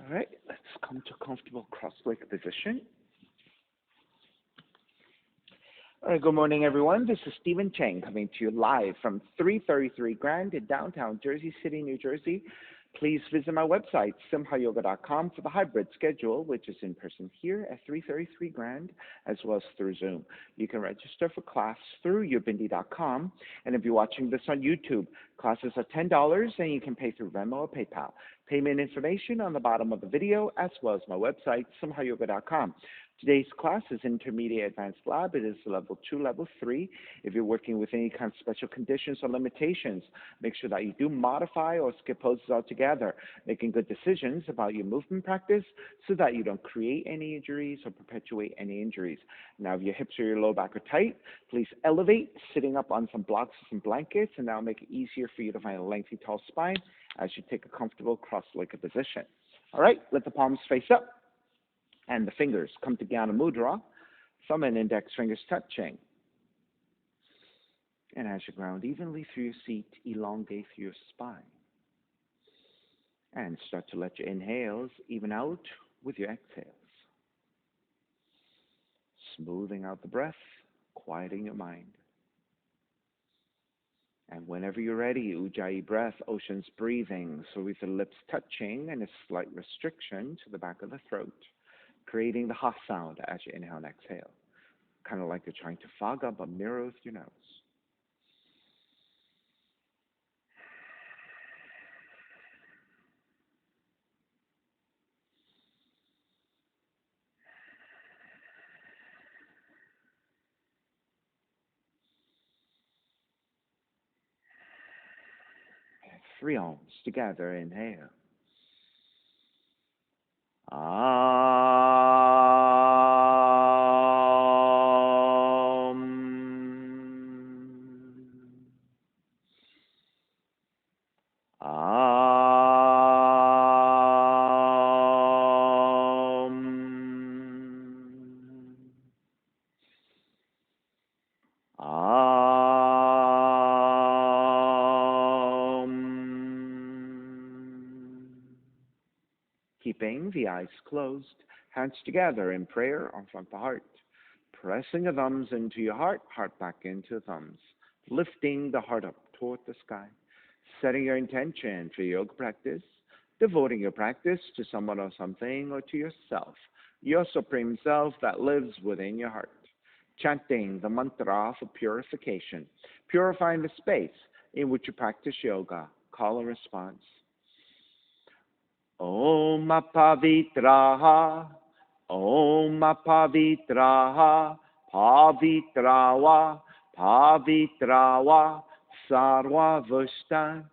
All right, let's come to a comfortable cross-legged position. All right, good morning, everyone. This is Stephen Chang coming to you live from 333 Grand in downtown Jersey City, New Jersey. Please visit my website, simhayoga.com, for the hybrid schedule, which is in person here at 333 Grand, as well as through Zoom. You can register for class through ubindi.com, and if you're watching this on YouTube, classes are $10, and you can pay through Venmo or PayPal. Payment information on the bottom of the video, as well as my website, simhayoga.com. Today's class is Intermediate Advanced Lab. It is level 2, level 3. If you're working with any kind of special conditions or limitations, make sure that you do modify or skip poses altogether, making good decisions about your movement practice so that you don't create any injuries or perpetuate any injuries. Now, if your hips or your low back are tight, please elevate, sitting up on some blocks or some blankets, and that will make it easier for you to find a lengthy, tall spine as you take a comfortable cross-legged position. All right, let the palms face up and the fingers come to Jnana Mudra, thumb and index fingers touching. And as you ground evenly through your seat, elongate through your spine. And start to let your inhales even out with your exhales. Smoothing out the breath, quieting your mind. And whenever you're ready, Ujjayi breath, ocean's breathing, so with the lips touching and a slight restriction to the back of the throat, creating the ha sound as you inhale and exhale, kind of like you're trying to fog up a mirror with your nose. And 3 ohms together, inhale. Keeping the eyes closed, hands together in prayer on front of the heart. Pressing the thumbs into your heart, heart back into the thumbs. Lifting the heart up toward the sky. Setting your intention for your yoga practice. Devoting your practice to someone or something or to yourself. Your supreme self that lives within your heart. Chanting the mantra for purification. Purifying the space in which you practice yoga. Call and response. Om Pavitraha, Om Pavitraha, Pavitrawa, Pavitrawa, Sarva Vushtan,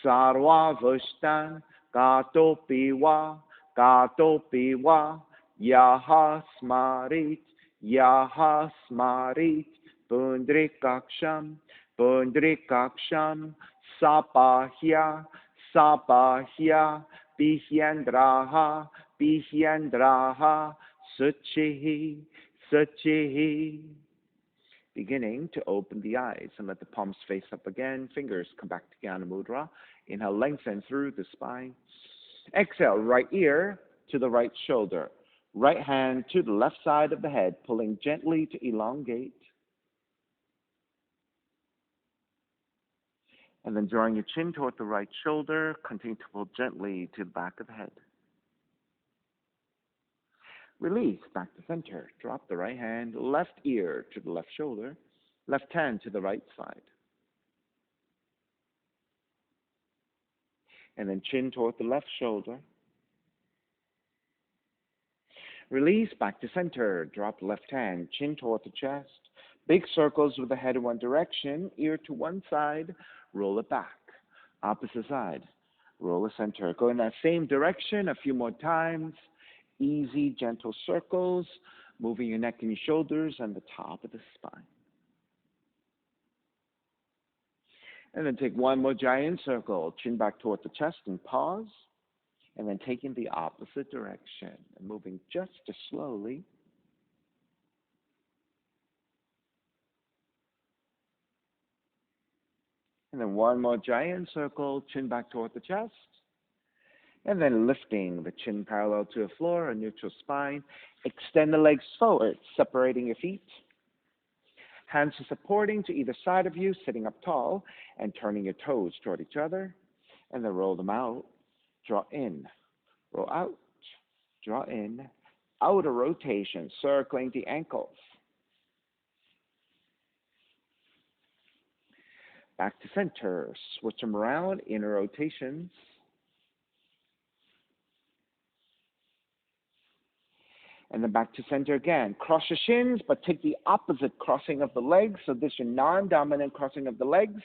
Sarva Vushtan, Gatopiwa, Gatopiwa, Yaha Smarit, Yaha Smarit, Pundrikaksham, Pundrikaksham, Sapahya, Sapahya, Bihyandraha, Bihyandraha, Suchihi, Suchihi. Beginning to open the eyes and let the palms face up again. Fingers come back to Jnana Mudra. Inhale, lengthen through the spine. Exhale, right ear to the right shoulder. Right hand to the left side of the head, pulling gently to elongate. And then drawing your chin toward the right shoulder, continue to pull gently to the back of the head. Release back to center. Drop the right hand, left ear to the left shoulder, left hand to the right side. And then chin toward the left shoulder. Release back to center. Drop left hand, chin toward the chest. Big circles with the head in one direction, ear to one side, roll it back. Opposite side, roll the center. Go in that same direction a few more times. Easy, gentle circles, moving your neck and your shoulders and the top of the spine. And then take one more giant circle, chin back toward the chest and pause. And then taking the opposite direction and moving just as slowly. And then one more giant circle, chin back toward the chest. And then lifting the chin parallel to the floor, a neutral spine. Extend the legs forward, separating your feet. Hands are supporting to either side of you, sitting up tall and turning your toes toward each other. And then roll them out. Draw in, roll out, draw in. Outer rotation, circling the ankles. Back to center. Switch them around, inner rotations. And then back to center again. Cross your shins, but take the opposite crossing of the legs. So this is your non-dominant crossing of the legs.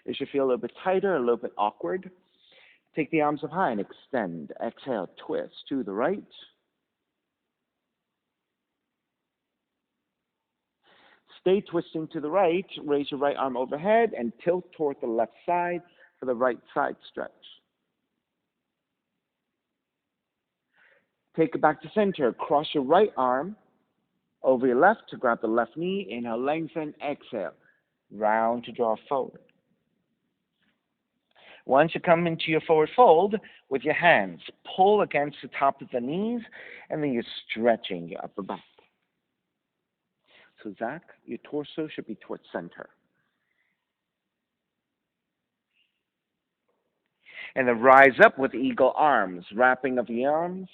It should feel a little bit tighter, a little bit awkward. Take the arms up high and extend. Exhale, twist to the right. Stay twisting to the right. Raise your right arm overhead and tilt toward the left side for the right side stretch. Take it back to center. Cross your right arm over your left to grab the left knee. Inhale, lengthen. Exhale, round to draw forward. Once you come into your forward fold, with your hands, pull against the top of the knees, and then you're stretching your upper back. So Zach, your torso should be towards center. And then rise up with eagle arms, wrapping of the arms.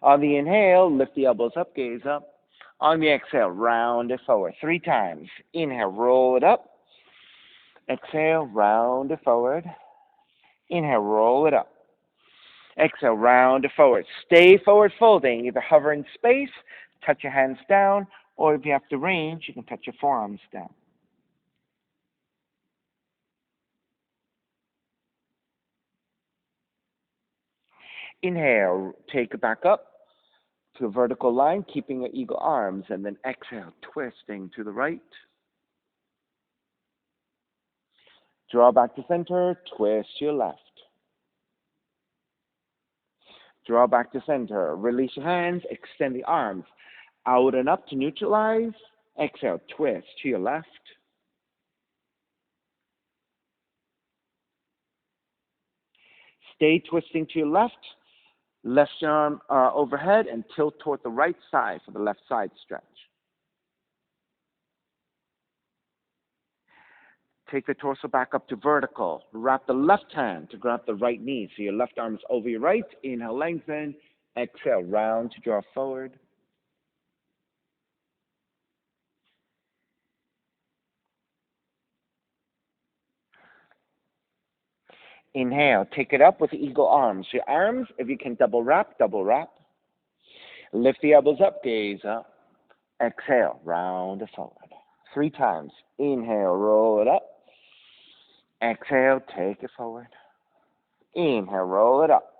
On the inhale, lift the elbows up, gaze up. On the exhale, round it forward 3 times. Inhale, roll it up. Exhale, round it forward. Inhale, roll it up. Exhale, round it forward. Stay forward folding. Either hover in space, touch your hands down, or if you have to range, you can touch your forearms down. Inhale, take it back up to a vertical line, keeping your eagle arms, and then exhale, twisting to the right. Draw back to center, twist to your left. Draw back to center, release your hands, extend the arms out and up to neutralize. Exhale, twist to your left. Stay twisting to your left. Left arm overhead and tilt toward the right side for the left side stretch. Take the torso back up to vertical. Wrap the left hand to grab the right knee. So your left arm is over your right. Inhale, lengthen. Exhale, round to draw forward. Inhale, take it up with the eagle arms. Your arms, if you can double wrap, double wrap. Lift the elbows up, gaze up. Exhale, round it forward. 3 times. Inhale, roll it up. Exhale, take it forward. Inhale, roll it up.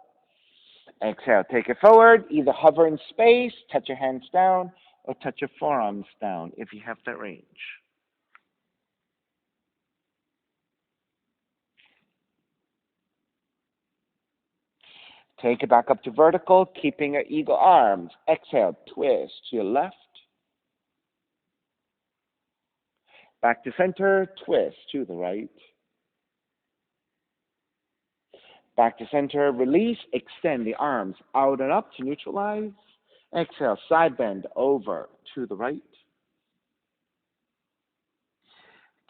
Exhale, take it forward. Either hover in space, touch your hands down, or touch your forearms down if you have that range. Take it back up to vertical, keeping your eagle arms. Exhale, twist to your left. Back to center, twist to the right. Back to center, release, extend the arms out and up to neutralize. Exhale, side bend over to the right.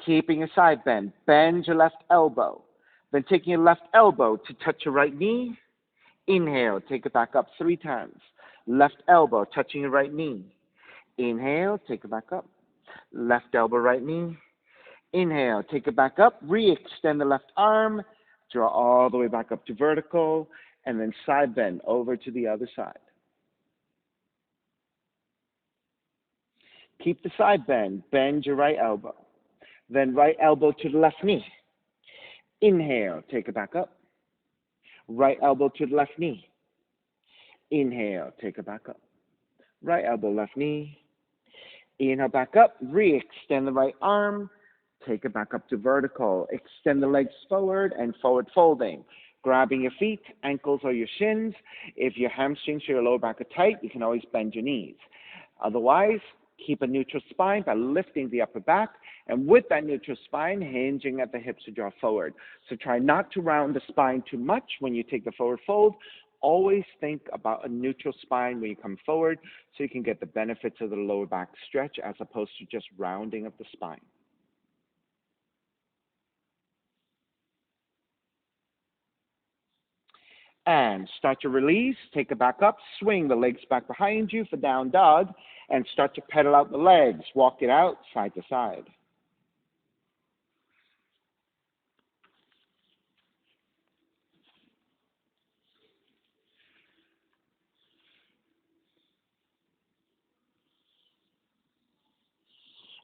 Keeping your side bend, bend your left elbow. Then taking your left elbow to touch your right knee. Inhale, take it back up 3 times. Left elbow touching your right knee. Inhale, take it back up. Left elbow, right knee. Inhale, take it back up. Re-extend the left arm. Draw all the way back up to vertical. And then side bend over to the other side. Keep the side bend. Bend your right elbow. Then right elbow to the left knee. Inhale, take it back up. Right elbow to the left knee. Inhale, take it back up. Right elbow, left knee. Inhale, back up. Re-extend the right arm. Take it back up to vertical. Extend the legs forward and forward folding. Grabbing your feet, ankles or your shins. If your hamstrings or your lower back are tight, you can always bend your knees. Otherwise, keep a neutral spine by lifting the upper back, and with that neutral spine, hinging at the hips to draw forward. So try not to round the spine too much when you take the forward fold. Always think about a neutral spine when you come forward so you can get the benefits of the lower back stretch as opposed to just rounding of the spine. And start to release, take it back up, swing the legs back behind you for down dog, and start to pedal out the legs. Walk it out side to side.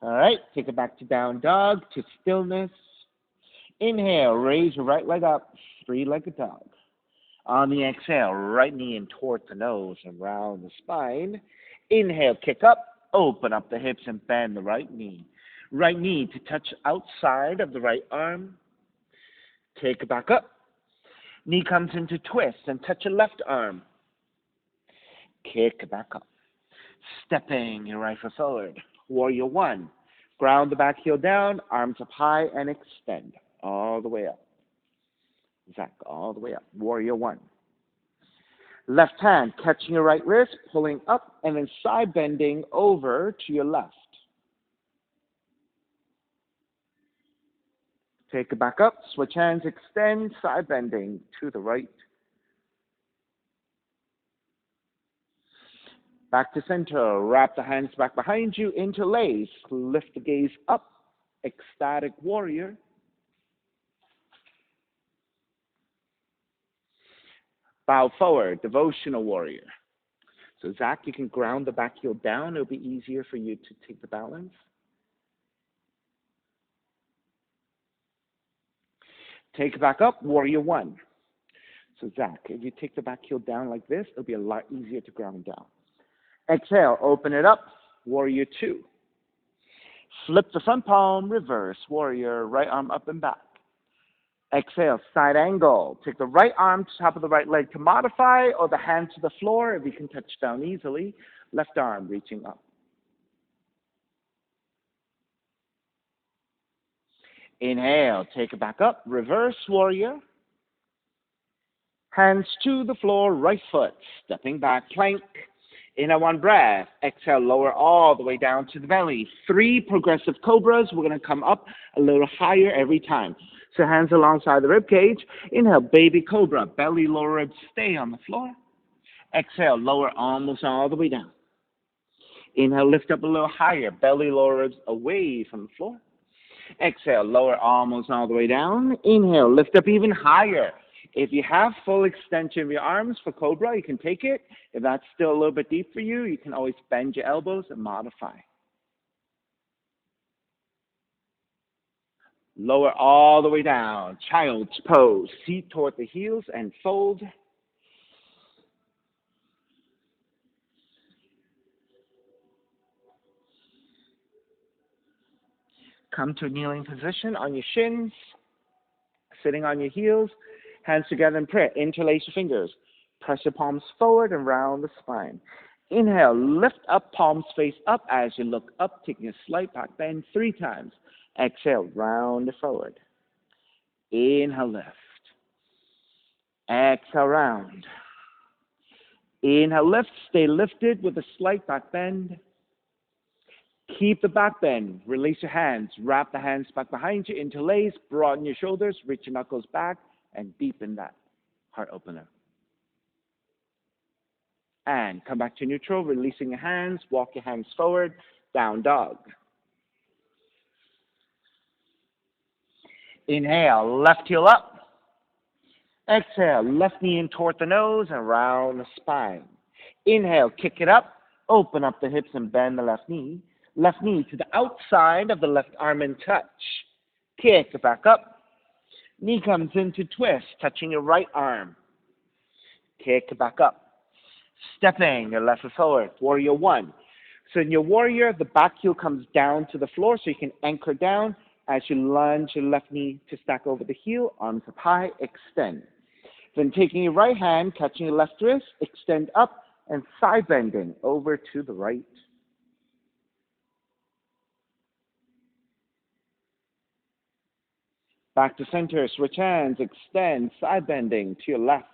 All right, take it back to down dog, to stillness. Inhale, raise your right leg up, three-legged dog. On the exhale, right knee in towards the nose and round the spine. Inhale, kick up, open up the hips and bend the right knee. Right knee to touch outside of the right arm. Take it back up. Knee comes into twist and touch your left arm. Kick it back up. Stepping your right foot forward. Warrior one. Ground the back heel down, arms up high and extend all the way up. Zach, all the way up. Warrior one. Left hand catching your right wrist, pulling up, and then side bending over to your left. Take it back up, switch hands, extend, side bending to the right. Back to center, wrap the hands back behind you, interlace, lift the gaze up, ecstatic warrior. Bow forward, devotional warrior. So Zach, you can ground the back heel down. It'll be easier for you to take the balance. Take it back up, warrior one. So Zach, if you take the back heel down like this, it'll be a lot easier to ground down. Exhale, open it up, warrior two. Flip the front palm, reverse, warrior, right arm up and back. Exhale, side angle. Take the right arm to top of the right leg to modify, or the hand to the floor if you can touch down easily. Left arm reaching up. Inhale, take it back up, reverse warrior. Hands to the floor, right foot, stepping back, plank. Inhale, one breath. Exhale, lower all the way down to the belly. 3 progressive cobras. We're going to come up a little higher every time. So hands alongside the rib cage. Inhale, baby cobra. Belly, lower ribs stay on the floor. Exhale, lower almost all the way down. Inhale, lift up a little higher. Belly, lower ribs away from the floor. Exhale, lower almost all the way down. Inhale, lift up even higher. If you have full extension of your arms for cobra, you can take it. If that's still a little bit deep for you, you can always bend your elbows and modify. Lower all the way down. Child's pose. Seat toward the heels and fold. Come to a kneeling position on your shins, sitting on your heels, hands together in prayer. Interlace your fingers. Press your palms forward and round the spine. Inhale, lift up, palms face up as you look up, taking a slight back bend 3 times. Exhale, round it forward. Inhale, lift. Exhale, round. Inhale, lift. Stay lifted with a slight back bend. Keep the back bend. Release your hands. Wrap the hands back behind you. Interlace. Broaden your shoulders. Reach your knuckles back and deepen that heart opener. And come back to neutral. Releasing your hands. Walk your hands forward. Down dog. Inhale. Left heel up. Exhale. Left knee in toward the nose and round the spine. Inhale. Kick it up. Open up the hips and bend the left knee. Left knee to the outside of the left arm and touch. Kick it back up. Knee comes into twist, touching your right arm. Kick it back up. Stepping your left foot forward. Warrior one. So in your warrior, the back heel comes down to the floor so you can anchor down as you lunge your left knee to stack over the heel, arms up high, extend. Then taking your right hand, catching your left wrist, extend up and side bending over to the right. Back to center, switch hands, extend, side bending to your left.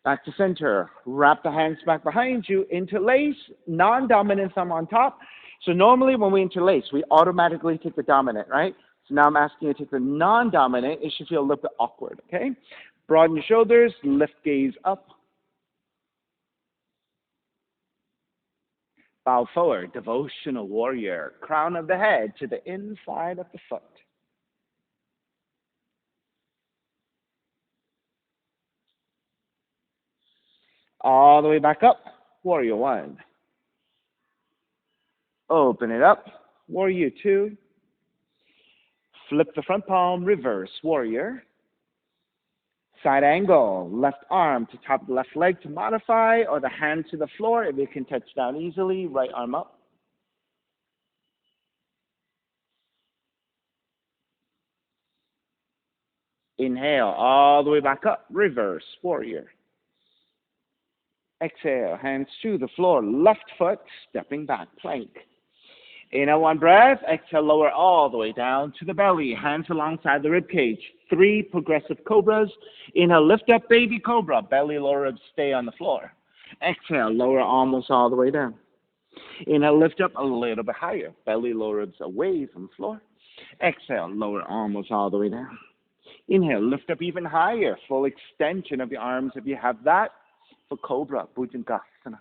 Back to center. Wrap the hands back behind you. Interlace, non-dominant thumb on top. So normally when we interlace, we automatically take the dominant, right? So now I'm asking you to take the non-dominant. It should feel a little bit awkward, okay? Broaden your shoulders, lift gaze up. Bow forward, devotional warrior. Crown of the head to the inside of the foot. All the way back up, warrior one. Open it up, warrior two. Flip the front palm, reverse, warrior. Side angle, left arm to top of the left leg to modify, or the hand to the floor if you can touch down easily, right arm up. Inhale, all the way back up, reverse, warrior. Exhale, hands to the floor, left foot, stepping back, plank. Inhale, one breath. Exhale, lower all the way down to the belly. Hands alongside the rib cage. 3 progressive cobras. Inhale, lift up, baby cobra. Belly, lower ribs stay on the floor. Exhale, lower almost all the way down. Inhale, lift up a little bit higher. Belly, lower ribs away from the floor. Exhale, lower almost all the way down. Inhale, lift up even higher. Full extension of your arms if you have that. For cobra, Bhujangasana.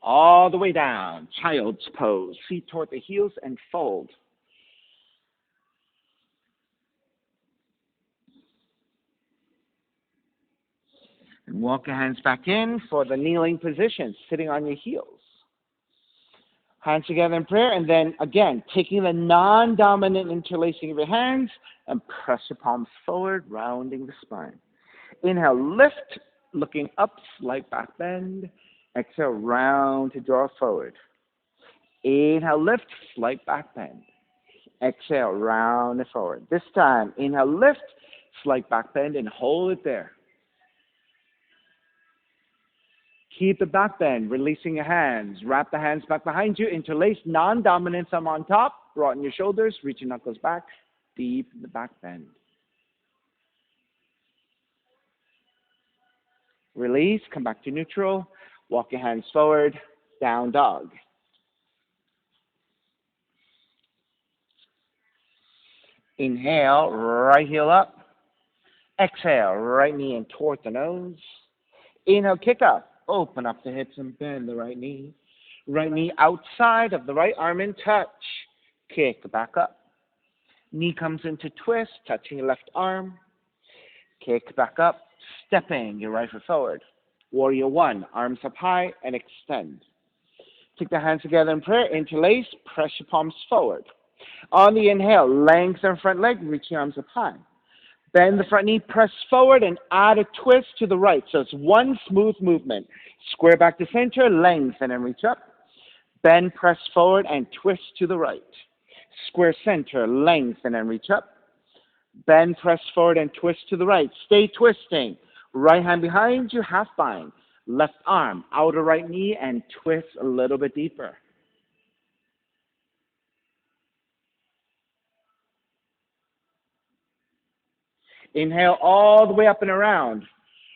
All the way down, child's pose. Feet toward the heels and fold. And walk your hands back in for the kneeling position, sitting on your heels. Hands together in prayer, and then again, taking the non-dominant interlacing of your hands and press your palms forward, rounding the spine. Inhale, lift, looking up, slight back bend. Exhale, round to draw forward. Inhale, lift, slight back bend. Exhale, round and forward. This time, inhale, lift, slight back bend, and hold it there. Keep the back bend, releasing your hands. Wrap the hands back behind you. Interlace, non-dominant thumb on top. Broaden your shoulders, reach your knuckles back. Deep in the back bend. Release, come back to neutral. Walk your hands forward, down dog. Inhale, right heel up. Exhale, right knee in toward the nose. Inhale, kick up. Open up the hips and bend the right knee. Right knee outside of the right arm in touch. Kick back up. Knee comes into twist, touching your left arm. Kick back up, stepping your right foot forward. Warrior one, arms up high and extend. Take the hands together in prayer, interlace, press your palms forward. On the inhale, lengthen front leg, reach your arms up high. Bend the front knee, press forward, and add a twist to the right. So it's one smooth movement. Square back to center, lengthen and reach up. Bend, press forward, and twist to the right. Square center, lengthen and reach up. Bend, press forward, and twist to the right. Stay twisting. Right hand behind you, half bind. Left arm, outer right knee, and twist a little bit deeper. Inhale all the way up and around.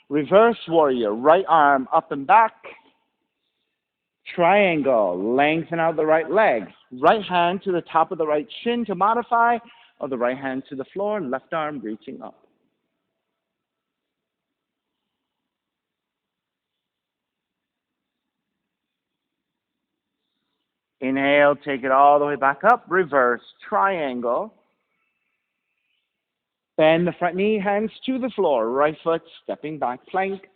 Reverse warrior, right arm up and back. Triangle, lengthen out the right leg. Right hand to the top of the right shin to modify, or the right hand to the floor, left arm reaching up. Inhale, take it all the way back up. Reverse triangle. Bend the front knee, hands to the floor. Right foot stepping back, plank.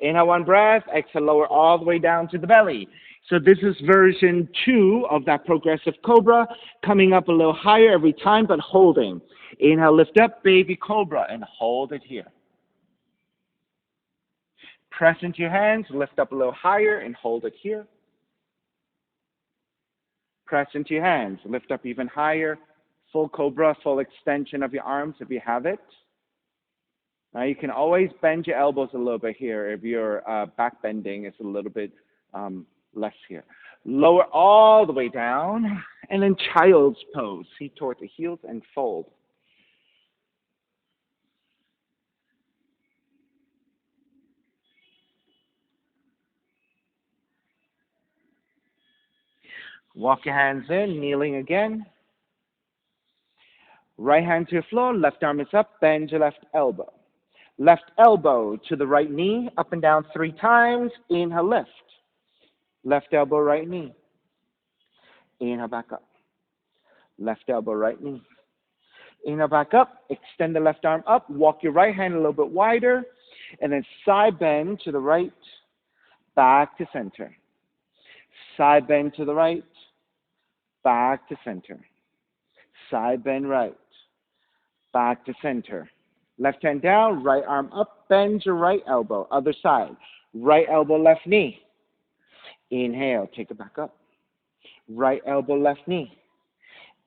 Inhale, one breath. Exhale, lower all the way down to the belly. So this is version 2 of that progressive cobra, coming up a little higher every time, but holding. Inhale, lift up, baby cobra, and hold it here. Press into your hands, lift up a little higher, and hold it here. Press into your hands, lift up even higher. Full cobra, full extension of your arms if you have it. Now you can always bend your elbows a little bit here if your back bending is a little bit less here. Lower all the way down, and then child's pose. Feet toward the heels and fold. Walk your hands in, kneeling again. Right hand to the floor, left arm is up, bend your left elbow. Left elbow to the right knee, up and down 3 times. Inhale, lift. Left elbow, right knee. Inhale, back up. Left elbow, right knee. Inhale, back up. Extend the left arm up. Walk your right hand a little bit wider. And then side bend to the right, back to center. Side bend to the right, back to center. Side bend right, back to center. Left hand down, right arm up, bend your right elbow. Other side. Right elbow, left knee. Inhale, take it back up. Right elbow, left knee.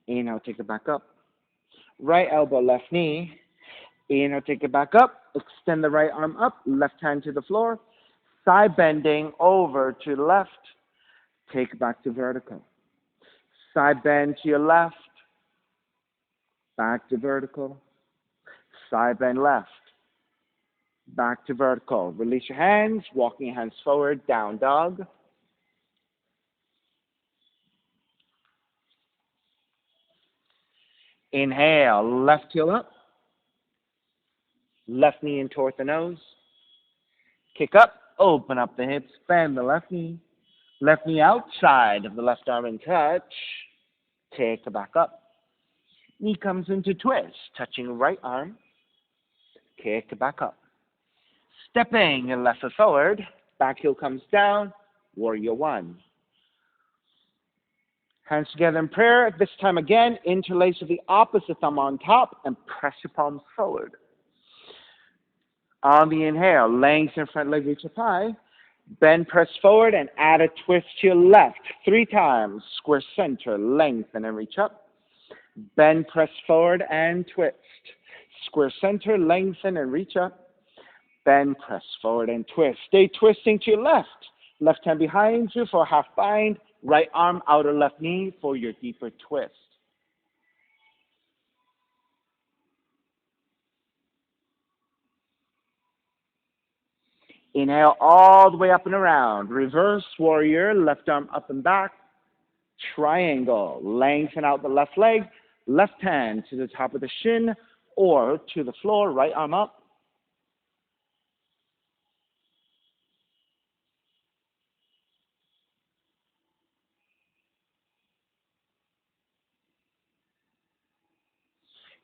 Inhale, take it back up. Right elbow, left knee. Inhale, take it back up. Extend the right arm up, left hand to the floor. Side bending over to the left. Take it back to vertical. Side bend to your left. Back to vertical. Side bend left. Back to vertical. Release your hands, walking your hands forward, down dog. Inhale, left heel up. Left knee in toward the nose. Kick up, open up the hips, bend the left knee. Left knee outside of the left arm and touch. Take it back up. Knee comes into twist, touching right arm. Kick it back up. Stepping your left foot forward. Back heel comes down. Warrior one. Hands together in prayer. This time again, interlace with the opposite thumb on top and press your palms forward. On the inhale, lengthen front leg, reach up high. Bend, press forward, and add a twist to your left. 3 times. Square center, lengthen and reach up. Bend, press forward, and twist. Square center, lengthen and reach up. Bend, press forward, and twist. Stay twisting to your left. Left hand behind you for a half bind. Right arm, outer left knee for your deeper twist. Inhale all the way up and around. Reverse warrior, left arm up and back. Triangle, lengthen out the left leg. Left hand to the top of the shin or to the floor, right arm up.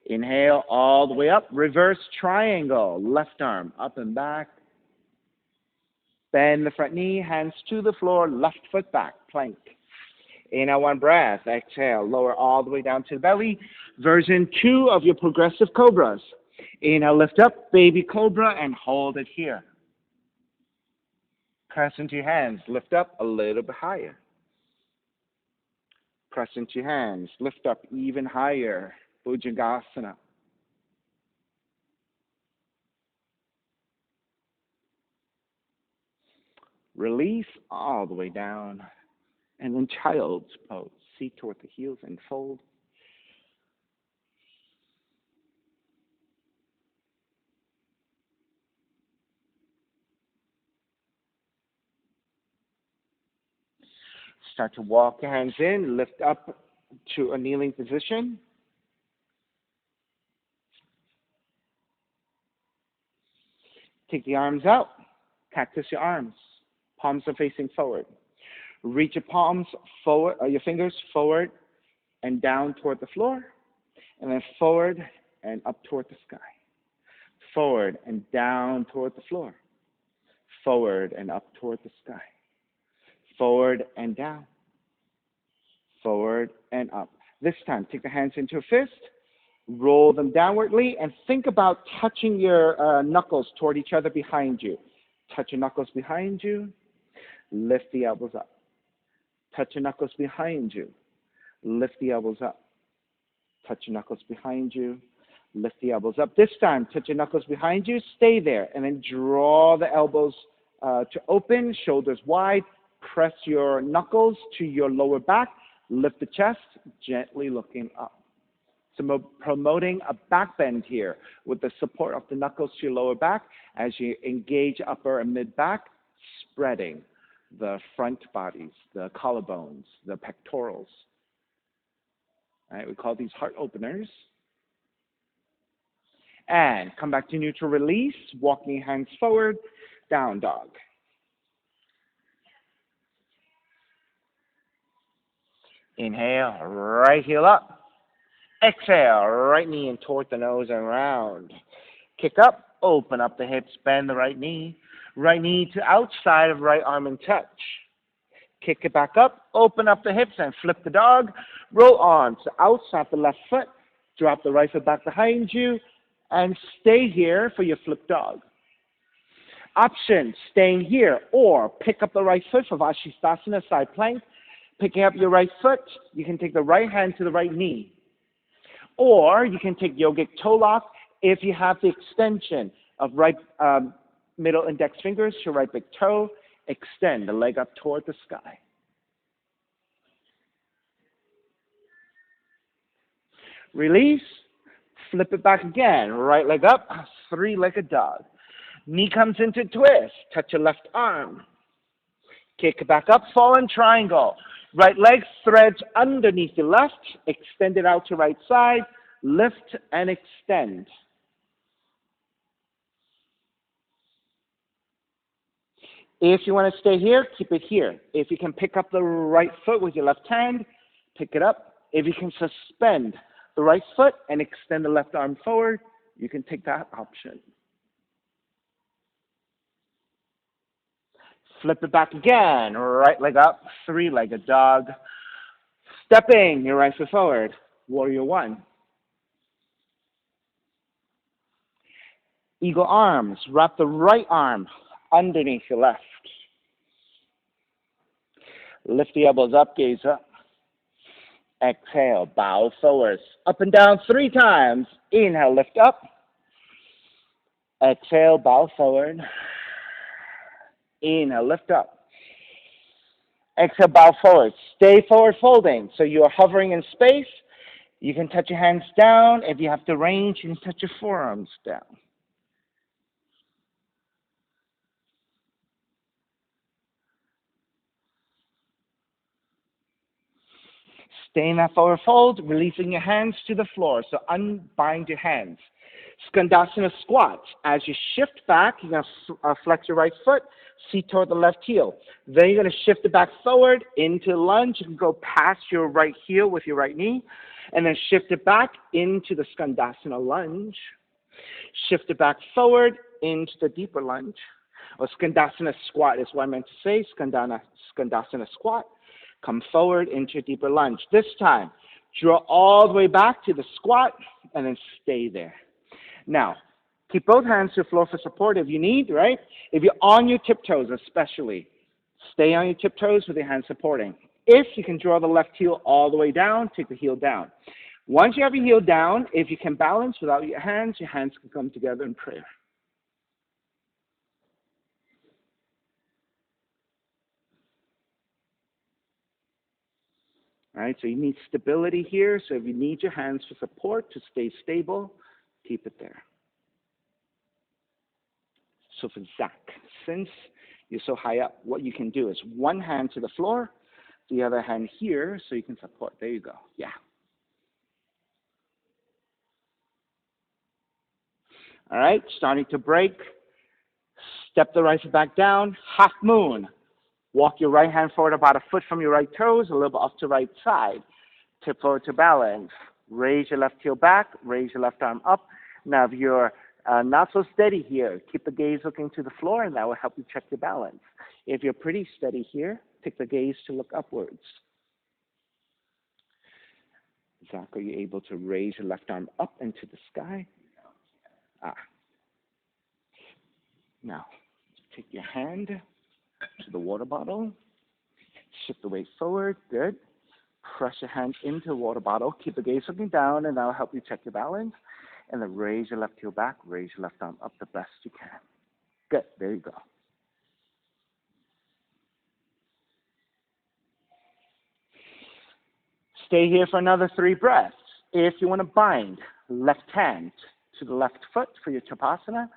Inhale all the way up. Reverse triangle, left arm up and back. Bend the front knee, hands to the floor, left foot back, plank. Inhale, 1 breath. Exhale, lower all the way down to the belly. Version 2 of your progressive cobras. Inhale, lift up, baby cobra, and hold it here. Press into your hands, lift up a little bit higher. Press into your hands, lift up even higher. Bhujangasana. Release all the way down. And then child's pose. Seat toward the heels and fold. Start to walk your hands in, lift up to a kneeling position. Take the arms out. Cactus your arms. Palms are facing forward. Reach your palms forward, your fingers forward and down toward the floor, and then forward and up toward the sky. Forward and down toward the floor. Forward and up toward the sky. Forward and down. Forward and up. This time, take the hands into a fist, roll them downwardly, and think about touching your knuckles toward each other behind you. Touch your knuckles behind you. Lift the elbows up. Touch your knuckles behind you. Lift the elbows up. Touch your knuckles behind you. Lift the elbows up. This time, touch your knuckles behind you. Stay there. And then draw the elbows to open, shoulders wide. Press your knuckles to your lower back. Lift the chest, gently looking up. So promoting a back bend here with the support of the knuckles to your lower back as you engage upper and mid back, spreading. the front bodies, the collarbones, the pectorals. All right, we call these heart openers. And come back to neutral release, walking your hands forward, down dog. Inhale, right heel up. Exhale, right knee in toward the nose and round. Kick up, open up the hips, bend the right knee to outside of right arm and touch. Kick it back up, open up the hips and flip the dog. Roll arms outside the left foot, drop the right foot back behind you, and stay here for your flip dog. Option, staying here, or pick up the right foot for Vashisthasana, side plank. Picking up your right foot, you can take the right hand to the right knee. Or you can take yogic toe lock if you have the extension of right middle index fingers to right big toe. Extend the leg up toward the sky. Release. Flip it back again. Right leg up, three-legged dog. Knee comes into twist. Touch your left arm. Kick it back up, fallen triangle. Right leg threads underneath your left. Extend it out to right side. Lift and extend. If you want to stay here, keep it here. If you can pick up the right foot with your left hand, pick it up. If you can suspend the right foot and extend the left arm forward, you can take that option. Flip it back again. Right leg up, three-legged dog. Stepping your right foot forward. Warrior one. Eagle arms. Wrap the right arm underneath your left. Lift the elbows up, gaze up. Exhale, bow forward. Up and down 3 times. Inhale, lift up. Exhale, bow forward. Inhale, lift up. Exhale, bow forward. Stay forward folding. So you are hovering in space. You can touch your hands down. If you have the range, you can touch your forearms down. Stay in that forward fold, releasing your hands to the floor. So unbind your hands. Skandasana squat. As you shift back, you're going to flex your right foot, seat toward the left heel. Then you're going to shift it back forward into lunge. You can go past your right heel with your right knee, and then shift it back into the Skandasana lunge. Shift it back forward into the deeper lunge. Or Skandasana squat is what I meant to say. Skandasana squat. Come forward into a deeper lunge. This time, draw all the way back to the squat and then stay there. Now, keep both hands to the floor for support if you need, right? If you're on your tiptoes especially, stay on your tiptoes with your hands supporting. If you can draw the left heel all the way down, take the heel down. Once you have your heel down, if you can balance without your hands can come together in prayer. All right, so you need stability here. So if you need your hands for support to stay stable, keep it there. So for Zach, since you're so high up, what you can do is one hand to the floor, the other hand here, so you can support. There you go. Yeah. All right, starting to break. Step the right foot back down. Half moon. Walk your right hand forward about a foot from your right toes, a little bit off to right side. Tip forward to balance. Raise your left heel back. Raise your left arm up. Now, if you're not so steady here, keep the gaze looking to the floor, and that will help you check your balance. If you're pretty steady here, take the gaze to look upwards. Zach, are you able to raise your left arm up into the sky? Now, take your hand to the water bottle. Shift the weight forward. Good. Press your hand into the water bottle. Keep the gaze looking down, and that will help you check your balance. And then raise your left heel back. Raise your left arm up the best you can. Good. There you go. Stay here for another 3 breaths. If you want to bind left hand to the left foot for your Tapasana,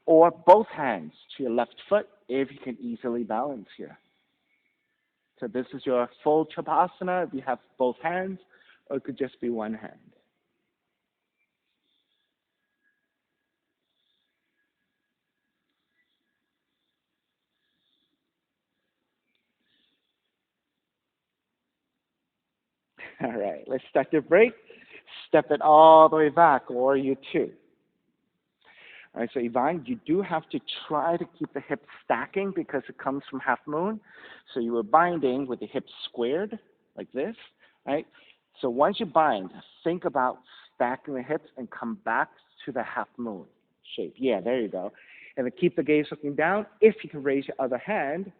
or both hands to your left foot if you can easily balance here. So this is your full Shavasana if you have both hands, or it could just be one hand. All right, let's start your break. Step it all the way back, warrior two. All right, so Yvonne, you do have to try to keep the hips stacking because it comes from half moon. So you were binding with the hips squared like this, right? So once you bind, think about stacking the hips and come back to the half moon shape. Yeah, there you go. And then keep the gaze looking down. If you can raise your other hand,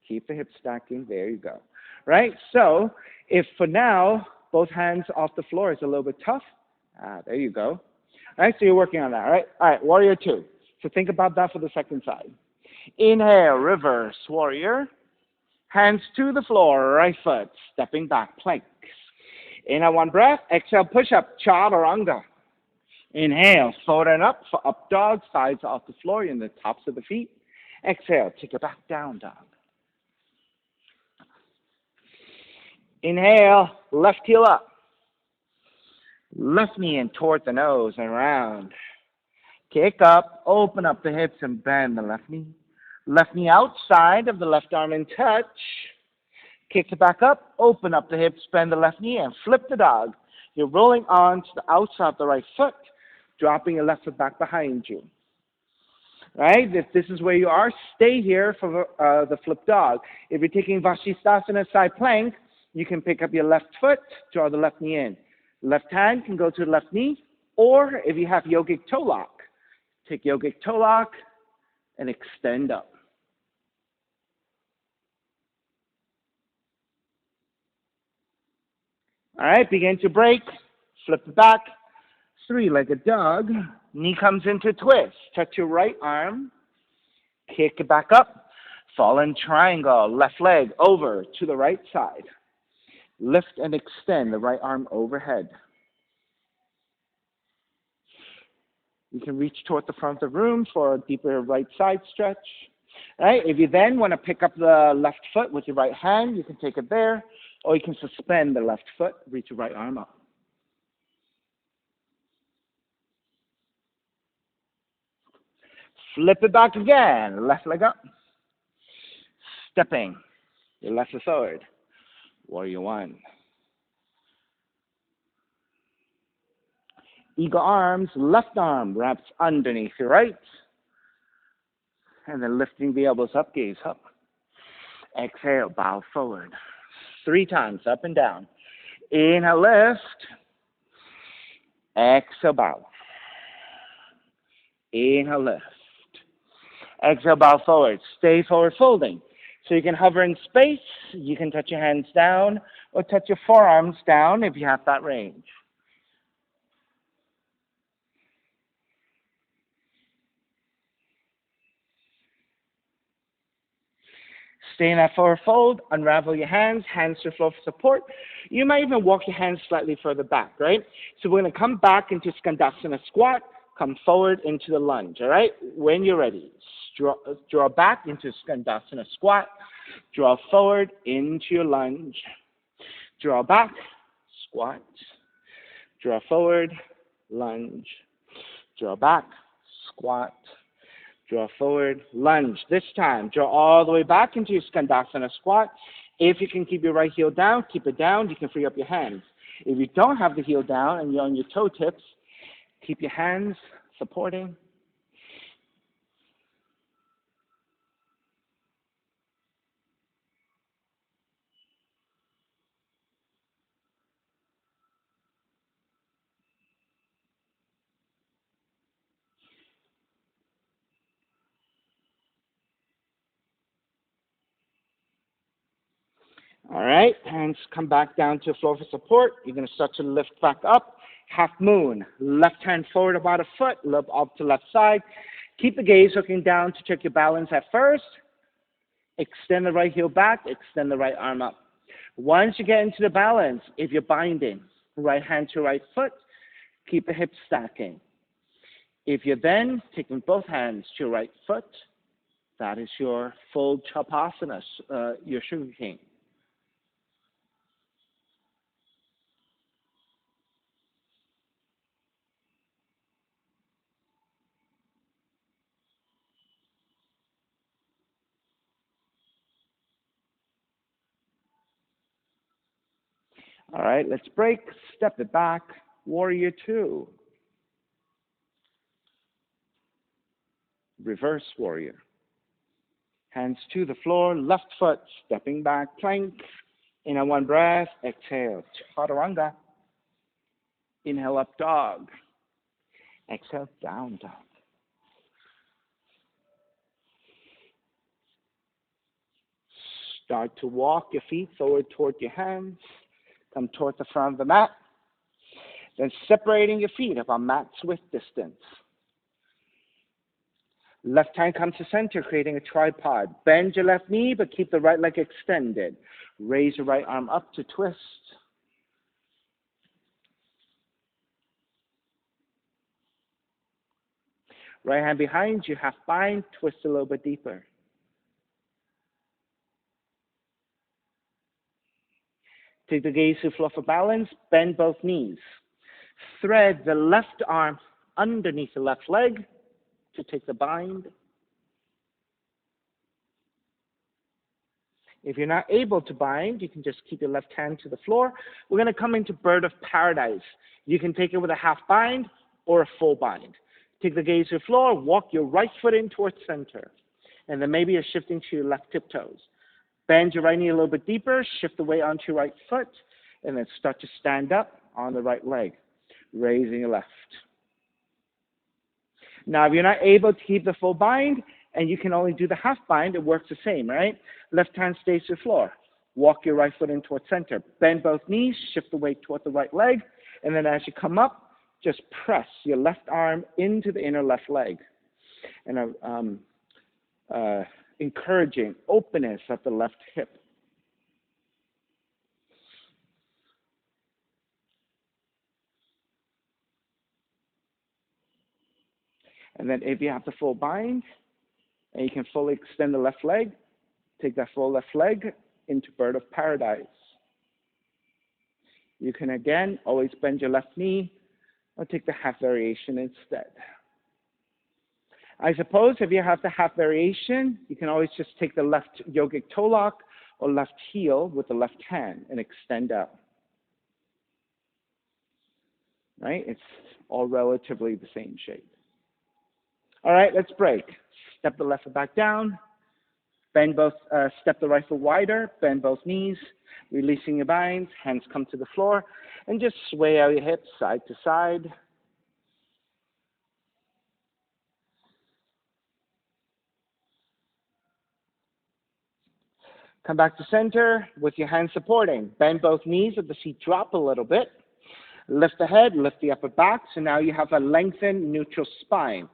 keep the hips stacking. There you go. Right? So if for now both hands off the floor is a little bit tough, there you go. All right, so you're working on that, right? All right, warrior two. So think about that for the second side. Inhale, reverse warrior. Hands to the floor, right foot, stepping back, planks. Inhale, one breath. Exhale, push up, chaturanga. Inhale, forward and up for up dog, sides off the floor in the tops of the feet. Exhale, take it back down dog. Inhale, left heel up. Left knee in toward the nose and round. Kick up, open up the hips and bend the left knee. Left knee outside of the left arm and touch. Kick it back up, open up the hips, bend the left knee and flip the dog. You're rolling on to the outside of the right foot, dropping your left foot back behind you. Right? If this is where you are, stay here for the flip dog. If you're taking Vashisthasana side plank, you can pick up your left foot, draw the left knee in. Left hand can go to the left knee, or if you have yogic toe lock, take yogic toe lock and extend up. All right, begin to break, flip it back, three-legged dog, knee comes into twist, touch your right arm, kick it back up, fallen triangle, left leg over to the right side. Lift and extend the right arm overhead. You can reach toward the front of the room for a deeper right side stretch. All right, if you then want to pick up the left foot with your right hand, you can take it there, or you can suspend the left foot, reach your right arm up. Flip it back again, left leg up. Stepping, your left foot forward. Warrior one. Eagle arms, left arm wraps underneath your right. And then lifting the elbows up, gaze up. Exhale, bow forward. 3 times, up and down. Inhale, lift. Exhale, bow. Inhale, lift. Exhale, bow forward. Stay forward folding. So you can hover in space. You can touch your hands down or touch your forearms down if you have that range. Stay in that forward fold, unravel your hands, hands to the floor for support. You might even walk your hands slightly further back, right? So we're going to come back into Skandasana squat, come forward into the lunge, all right? When you're ready, draw back into Skandasana squat, draw forward into your lunge, draw back, squat, draw forward, lunge, draw back, squat, draw forward, lunge. This time, draw all the way back into your Skandasana squat. If you can keep your right heel down, keep it down. You can free up your hands. If you don't have the heel down and you're on your toe tips, keep your hands supporting. All right, hands come back down to the floor for support. You're going to start to lift back up. Half moon, left hand forward about a foot, look up to left side. Keep the gaze looking down to check your balance at first. Extend the right heel back, extend the right arm up. Once you get into the balance, if you're binding, right hand to right foot, keep the hips stacking. If you're then taking both hands to your right foot, That is your full Chapasana, your sugar cane. All right, let's break. Step it back. Warrior two. Reverse warrior. Hands to the floor, left foot, stepping back, plank. In a one breath, exhale, chaturanga. Inhale up dog. Exhale, down dog. Start to walk your feet forward toward your hands. Come toward the front of the mat. Then separating your feet about mat's width distance. Left hand comes to center, creating a tripod. Bend your left knee, but keep the right leg extended. Raise your right arm up to twist. Right hand behind you, half bind, twist a little bit deeper. Take the gaze to the floor for balance, bend both knees. Thread the left arm underneath the left leg to take the bind. If you're not able to bind, you can just keep your left hand to the floor. We're going to come into bird of paradise. You can take it with a half bind or a full bind. Take the gaze to the floor, walk your right foot in towards center. And then maybe you're shifting to your left tiptoes. Bend your right knee a little bit deeper, shift the weight onto your right foot, and then start to stand up on the right leg, raising your left. Now, if you're not able to keep the full bind, and you can only do the half bind, it works the same, right? Left hand stays to the floor. Walk your right foot in towards center. Bend both knees, shift the weight toward the right leg, and then as you come up, just press your left arm into the inner left leg. And encouraging openness at the left hip. And then if you have the full bind, and you can fully extend the left leg, take that full left leg into bird of paradise. You can again always bend your left knee or take the half variation instead. I suppose if you have the half variation, you can always just take the left yogic toe lock or left heel with the left hand and extend out. Right? It's all relatively the same shape. All right, let's break. Step the left foot back down. Bend both, step the right foot wider. Bend both knees, releasing your binds. Hands come to the floor, and just sway out your hips side to side. Come back to center with your hands supporting. Bend both knees, let the seat drop a little bit. Lift the head, lift the upper back. So now you have a lengthened neutral spine.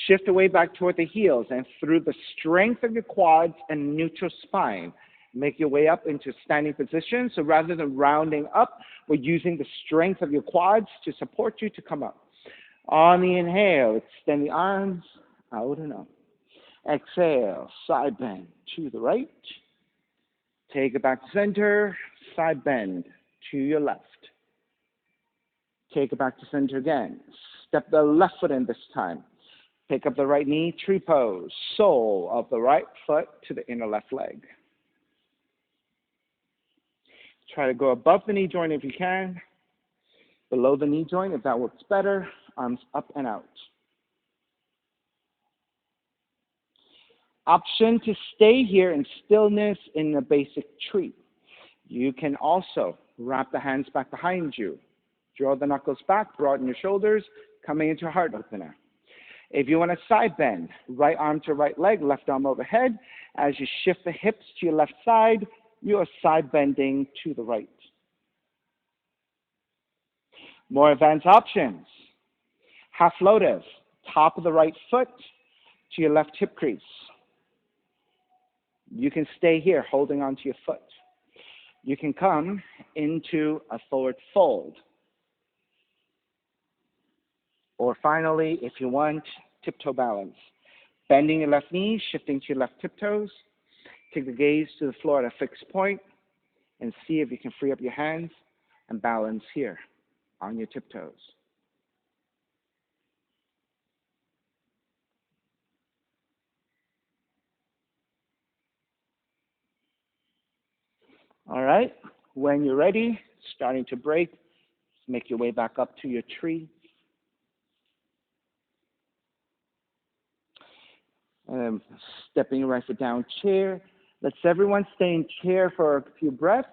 Shift the weight back toward the heels, and through the strength of your quads and neutral spine, make your way up into standing position. So rather than rounding up, we're using the strength of your quads to support you to come up. On the inhale, extend the arms out and up. Exhale, side bend to the right. Take it back to center, side bend to your left. Take it back to center again. Step the left foot in this time. Pick up the right knee, tree pose. Sole of the right foot to the inner left leg. Try to go above the knee joint if you can. Below the knee joint if that works better. Arms up and out. Option to stay here in stillness in a basic tree. You can also wrap the hands back behind you. Draw the knuckles back, broaden your shoulders, coming into a heart opener. If you want to side bend, right arm to right leg, left arm overhead. As you shift the hips to your left side, you are side bending to the right. More advanced options. Half lotus, top of the right foot to your left hip crease. You can stay here holding onto your foot. You can come into a forward fold. Or finally, if you want, tiptoe balance. Bending your left knee, shifting to your left tiptoes. Take the gaze to the floor at a fixed point and see if you can free up your hands and balance here on your tiptoes. All right. When you're ready, starting to break, make your way back up to your tree. Stepping right for down chair. Let's everyone stay in chair for a few breaths.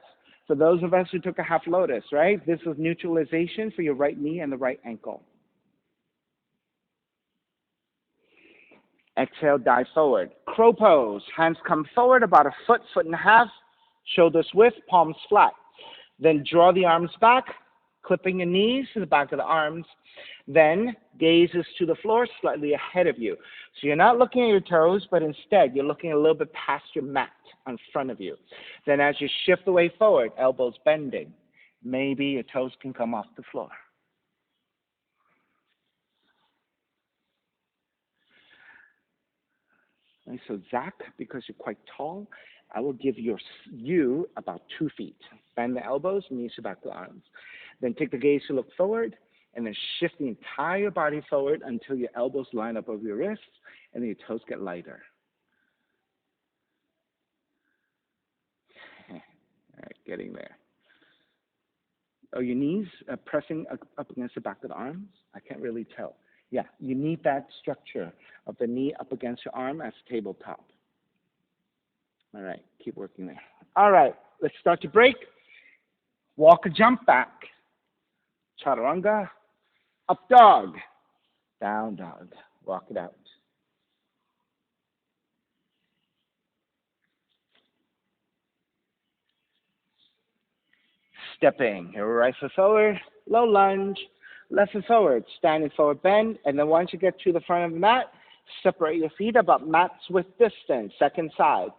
For those of us who took a half lotus, right? This is neutralization for your right knee and the right ankle. Exhale, dive forward. Crow pose. Hands come forward about a foot, foot and a half. Shoulders width, palms flat. Then draw the arms back, clipping your knees to the back of the arms. Then gazes to the floor slightly ahead of you. So you're not looking at your toes, but instead you're looking a little bit past your mat in front of you. Then as you shift the way forward, elbows bending, maybe your toes can come off the floor. And so Zach, because you're quite tall, I will give you about 2 feet. Bend the elbows, knees to back to the arms. Then take the gaze to look forward, and then shift the entire body forward until your elbows line up over your wrists, and then your toes get lighter. All right, getting there. Are your knees pressing up against the back of the arms? I can't really tell. Yeah, you need that structure of the knee up against your arm as tabletop. All right, keep working there. All right, let's start to break. Walk or jump back. Chaturanga. Up dog. Down dog. Walk it out. Stepping. Right foot forward. Low lunge. Left foot forward. Standing forward bend. And then once you get to the front of the mat, separate your feet about mat's width distance. Second side.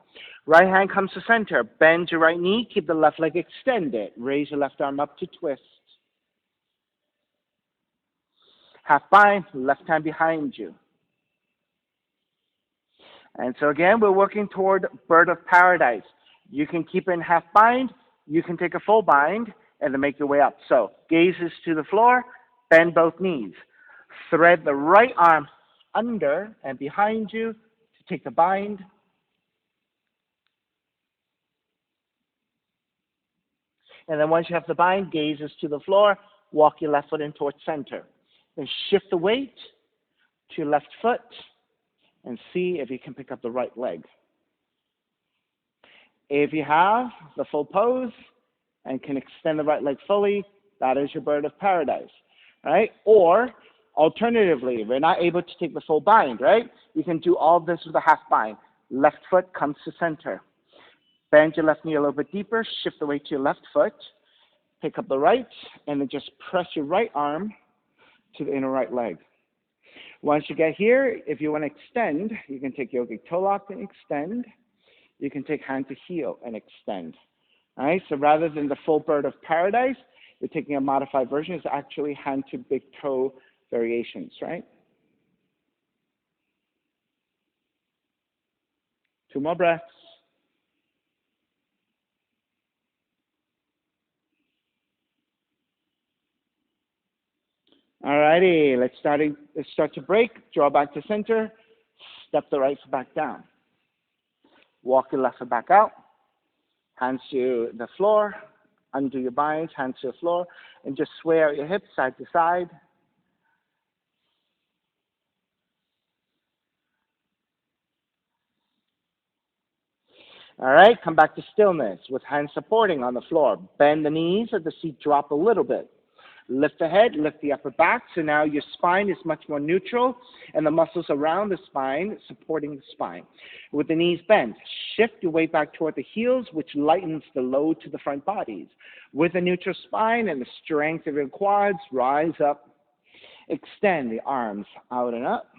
Right hand comes to center. Bend your right knee. Keep the left leg extended. Raise your left arm up to twist. Half bind. Left hand behind you. And so again, we're working toward bird of paradise. You can keep it in half bind. You can take a full bind and then make your way up. So gazes to the floor. Bend both knees. Thread the right arm under and behind you to take the bind. And then once you have the bind, gazes to the floor, walk your left foot in towards center. Then shift the weight to your left foot and see if you can pick up the right leg. If you have the full pose and can extend the right leg fully, that is your bird of paradise, right? Or alternatively, if you're not able to take the full bind, right? You can do all of this with a half bind. Left foot comes to center. Bend your left knee a little bit deeper, shift the weight to your left foot, pick up the right, and then just press your right arm to the inner right leg. Once you get here, if you want to extend, you can take yogic toe lock and extend. You can take hand to heel and extend. All right, so rather than the full bird of paradise, you're taking a modified version. It's actually hand to big toe variations, right? 2 more breaths. All righty, let's start to break. Draw back to center. Step the right foot back down. Walk your left foot back out. Hands to the floor. Undo your binds, hands to the floor. And just sway out your hips side to side. All right, come back to stillness with hands supporting on the floor. Bend the knees, let the seat drop a little bit. Lift the head, lift the upper back. So now your spine is much more neutral and the muscles around the spine supporting the spine. With the knees bent, shift your weight back toward the heels, which lightens the load to the front bodies. With a neutral spine and the strength of your quads, rise up. Extend the arms out and up.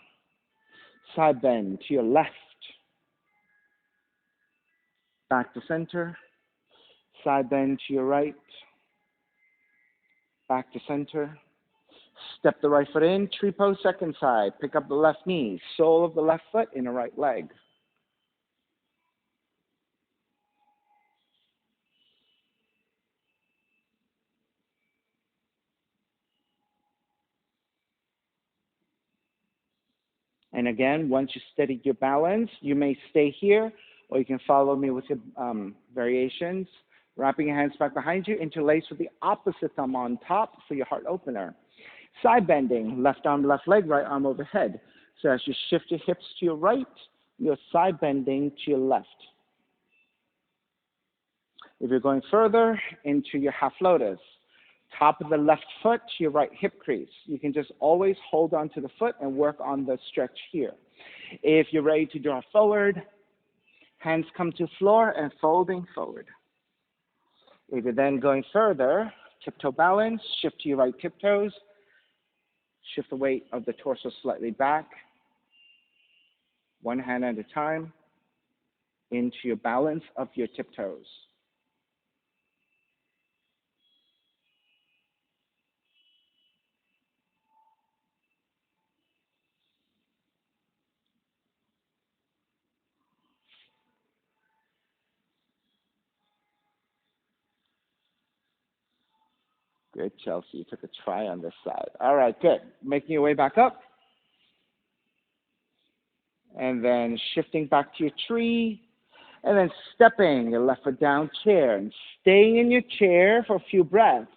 Side bend to your left. Back to center. Side bend to your right. Back to center. Step the right foot in, tree pose, second side. Pick up the left knee, sole of the left foot in the right leg. And again, once you steady your balance, you may stay here, or you can follow me with your variations. Wrapping your hands back behind you, interlace with the opposite thumb on top for your heart opener. Side bending, left arm, left leg, right arm overhead. So as you shift your hips to your right, you're side bending to your left. If you're going further, into your half lotus. Top of the left foot to your right hip crease. You can just always hold on to the foot and work on the stretch here. If you're ready to draw forward, hands come to floor and folding forward. If you're then going further, tiptoe balance, shift to your right tiptoes, shift the weight of the torso slightly back, one hand at a time, into your balance of your tiptoes. Good, Chelsea. You took a try on this side. All right, good. Making your way back up. And then shifting back to your tree. And then stepping your left foot down, chair. And staying in your chair for a few breaths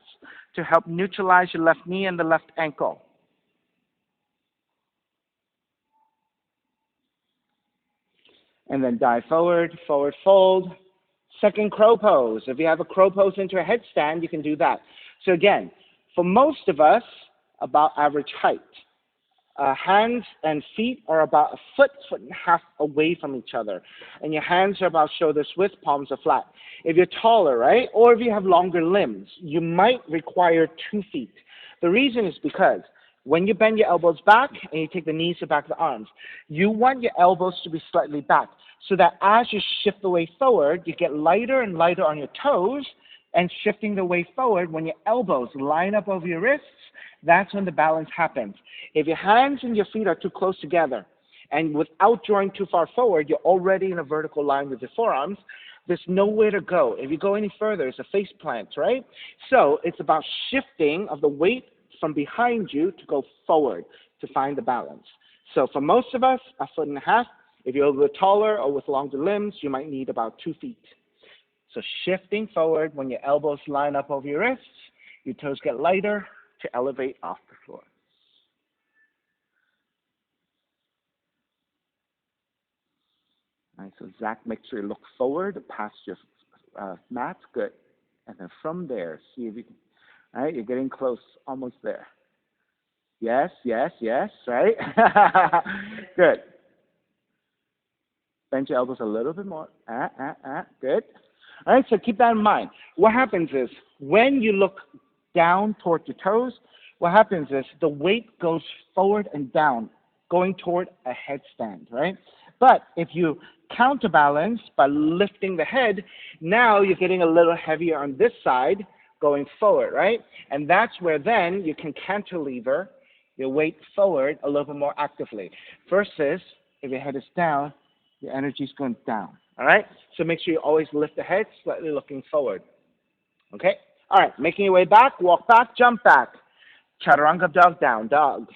to help neutralize your left knee and the left ankle. And then dive forward, forward fold. Second crow pose. If you have a crow pose into a headstand, you can do that. So again, for most of us, about average height. Hands and feet are about a foot, foot and a half away from each other. And your hands are about shoulders width, palms are flat. If you're taller, right, or if you have longer limbs, you might require 2 feet. The reason is because when you bend your elbows back and you take the knees to the back of the arms, you want your elbows to be slightly back so that as you shift the weight forward, you get lighter and lighter on your toes, and shifting the weight forward, when your elbows line up over your wrists, that's when the balance happens. If your hands and your feet are too close together, and without drawing too far forward, you're already in a vertical line with your forearms, there's nowhere to go. If you go any further, it's a face plant, right? So it's about shifting of the weight from behind you to go forward to find the balance. So for most of us, a foot and a half. If you're a little taller or with longer limbs, you might need about 2 feet. So shifting forward, when your elbows line up over your wrists, your toes get lighter to elevate off the floor. All right, so Zach, make sure you look forward past your mat. Good. And then from there, see if you can. All right, you're getting close, almost there. Yes, yes, yes, right? Good. Bend your elbows a little bit more. Good. All right, so keep that in mind. What happens is when you look down toward your toes, what happens is the weight goes forward and down, going toward a headstand, right? But if you counterbalance by lifting the head, now you're getting a little heavier on this side going forward, right? And that's where then you can cantilever your weight forward a little bit more actively. Versus if your head is down, your energy is going down, all right? So make sure you always lift the head, slightly looking forward, okay? All right, making your way back, walk back, jump back. Chaturanga dog, down dog.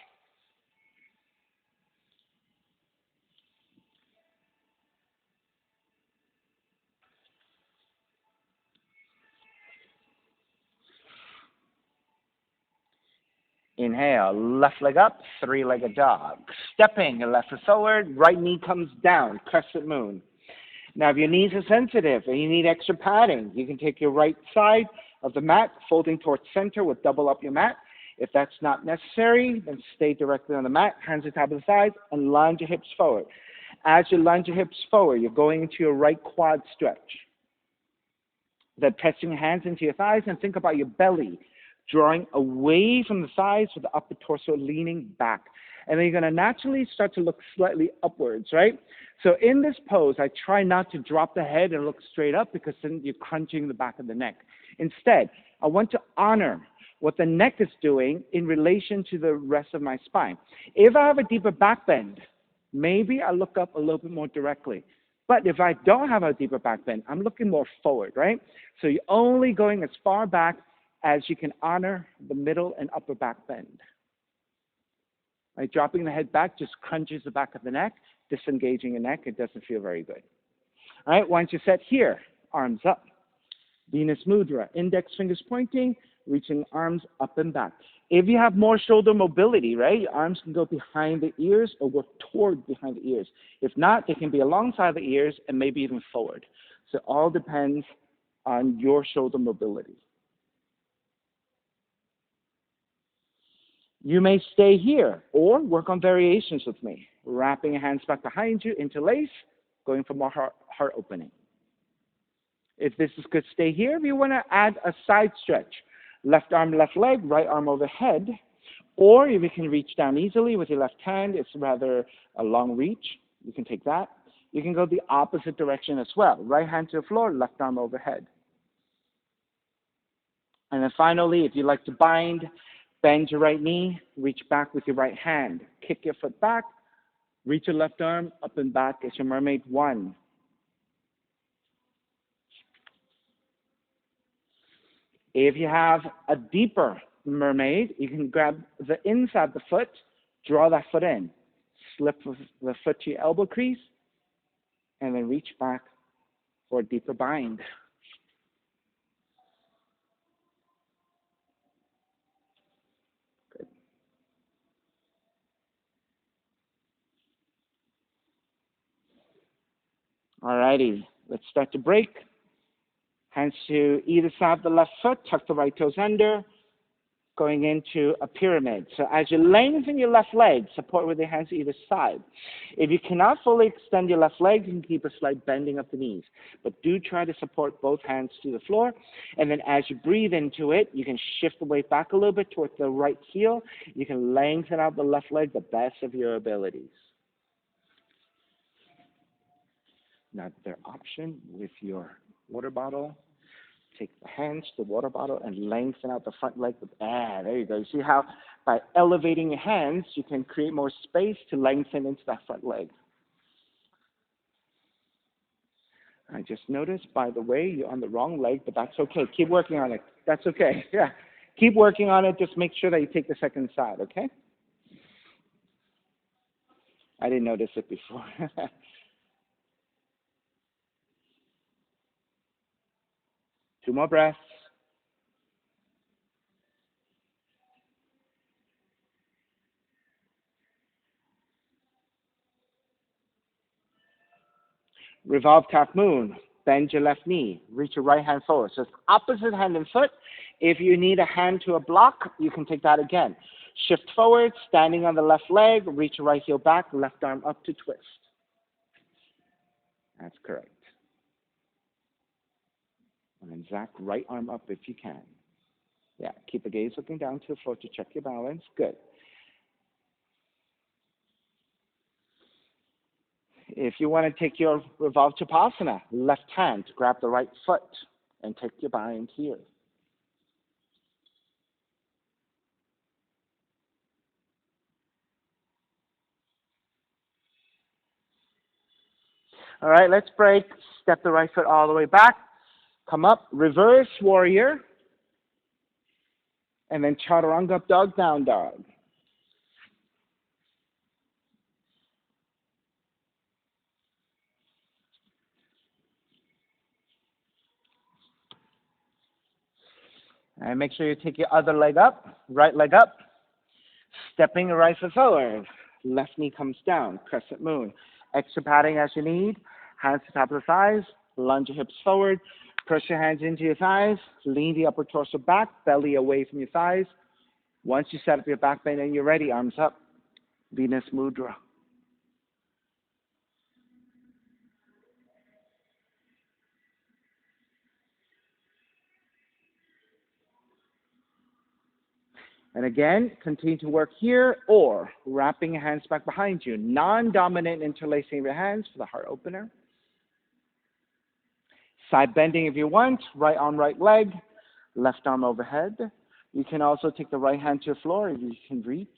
Inhale, left leg up, three-legged dog. Stepping, left foot forward, right knee comes down, crescent moon. Now, if your knees are sensitive and you need extra padding, you can take your right side of the mat, folding towards center with double up your mat. If that's not necessary, then stay directly on the mat, hands on top of the thighs, and lunge your hips forward. As you lunge your hips forward, you're going into your right quad stretch. Then pressing your hands into your thighs and think about your belly drawing away from the thighs with the upper torso leaning back. And then you're going to naturally start to look slightly upwards, right? So in this pose, I try not to drop the head and look straight up because then you're crunching the back of the neck. Instead, I want to honor what the neck is doing in relation to the rest of my spine. If I have a deeper back bend, maybe I look up a little bit more directly. But if I don't have a deeper back bend, I'm looking more forward, right? So you're only going as far back as you can honor the middle and upper back bend. Right? Dropping the head back just crunches the back of the neck, disengaging the neck. It doesn't feel very good. All right, once you're set here, arms up. Venus Mudra, index fingers pointing, reaching arms up and back. If you have more shoulder mobility, right, your arms can go behind the ears or go toward behind the ears. If not, they can be alongside the ears and maybe even forward. So it all depends on your shoulder mobility. You may stay here or work on variations with me. Wrapping your hands back behind you, interlace, going for more heart opening. If this is good, stay here. If you want to add a side stretch, left arm, left leg, right arm overhead, or if you can reach down easily with your left hand, it's rather a long reach, you can take that. You can go the opposite direction as well. Right hand to the floor, left arm overhead. And then finally, if you like to bind, bend your right knee, reach back with your right hand. Kick your foot back, reach your left arm up and back as your mermaid one. If you have a deeper mermaid, you can grab the inside of the foot, draw that foot in, slip the foot to your elbow crease, and then reach back for a deeper bind. Good. All righty, let's start to break. Hands to either side of the left foot, tuck the right toes under, going into a pyramid. So as you lengthen your left leg, support with your hands to either side. If you cannot fully extend your left leg, you can keep a slight bending of the knees. But do try to support both hands to the floor. And then as you breathe into it, you can shift the weight back a little bit towards the right heel. You can lengthen out the left leg the best of your abilities. Now, their option with your water bottle, take the hands to the water bottle and lengthen out the front leg. There you go. You see how by elevating your hands, you can create more space to lengthen into that front leg. I just noticed, by the way, you're on the wrong leg, but that's okay. Keep working on it. That's okay. Yeah. Keep working on it. Just make sure that you take the second side, okay? I didn't notice it before. 2 more breaths. Revolve half moon. Bend your left knee. Reach your right hand forward. So it's opposite hand and foot. If you need a hand to a block, you can take that again. Shift forward, standing on the left leg. Reach your right heel back, left arm up to twist. That's correct. And then Zach, right arm up if you can. Yeah, keep the gaze looking down to the floor to check your balance. Good. If you want to take your Revolve Chapasana, left hand, grab the right foot and take your bind here. All right, let's break. Step the right foot all the way back. Come up, reverse warrior. And then chaturanga up dog, down dog. And make sure you take your other leg up, right leg up. Stepping the right foot forward. Left knee comes down, crescent moon. Extra padding as you need. Hands to top of the thighs. Lunge your hips forward. Press your hands into your thighs. Lean the upper torso back, belly away from your thighs. Once you set up your back bend and you're ready, arms up. Venus Mudra. And again, continue to work here or wrapping your hands back behind you. Non-dominant interlacing of your hands for the heart opener. Side bending if you want. Right arm, right leg. Left arm overhead. You can also take the right hand to your floor if you can reach.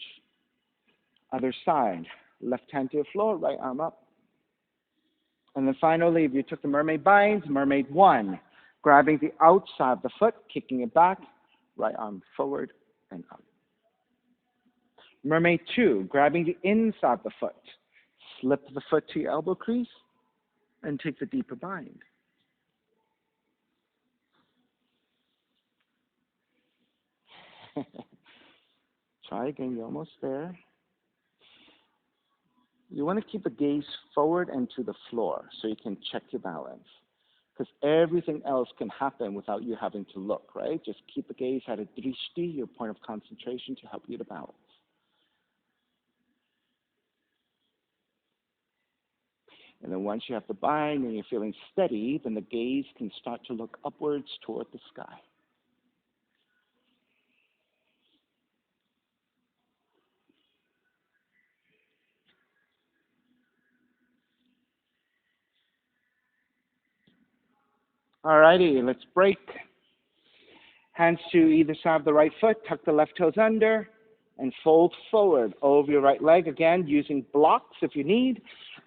Other side. Left hand to your floor, right arm up. And then finally, if you took the mermaid binds, mermaid 1, grabbing the outside of the foot, kicking it back, right arm forward and up. Mermaid 2, grabbing the inside of the foot, slip the foot to your elbow crease, and take the deeper bind. Try again, you're almost there. You want to keep the gaze forward and to the floor so you can check your balance. Because everything else can happen without you having to look, right? Just keep the gaze at a drishti, your point of concentration, to help you to balance. And then once you have the bind and you're feeling steady, then the gaze can start to look upwards toward the sky. Alrighty, let's break. Hands to either side of the right foot, tuck the left toes under, and fold forward over your right leg, again, using blocks if you need,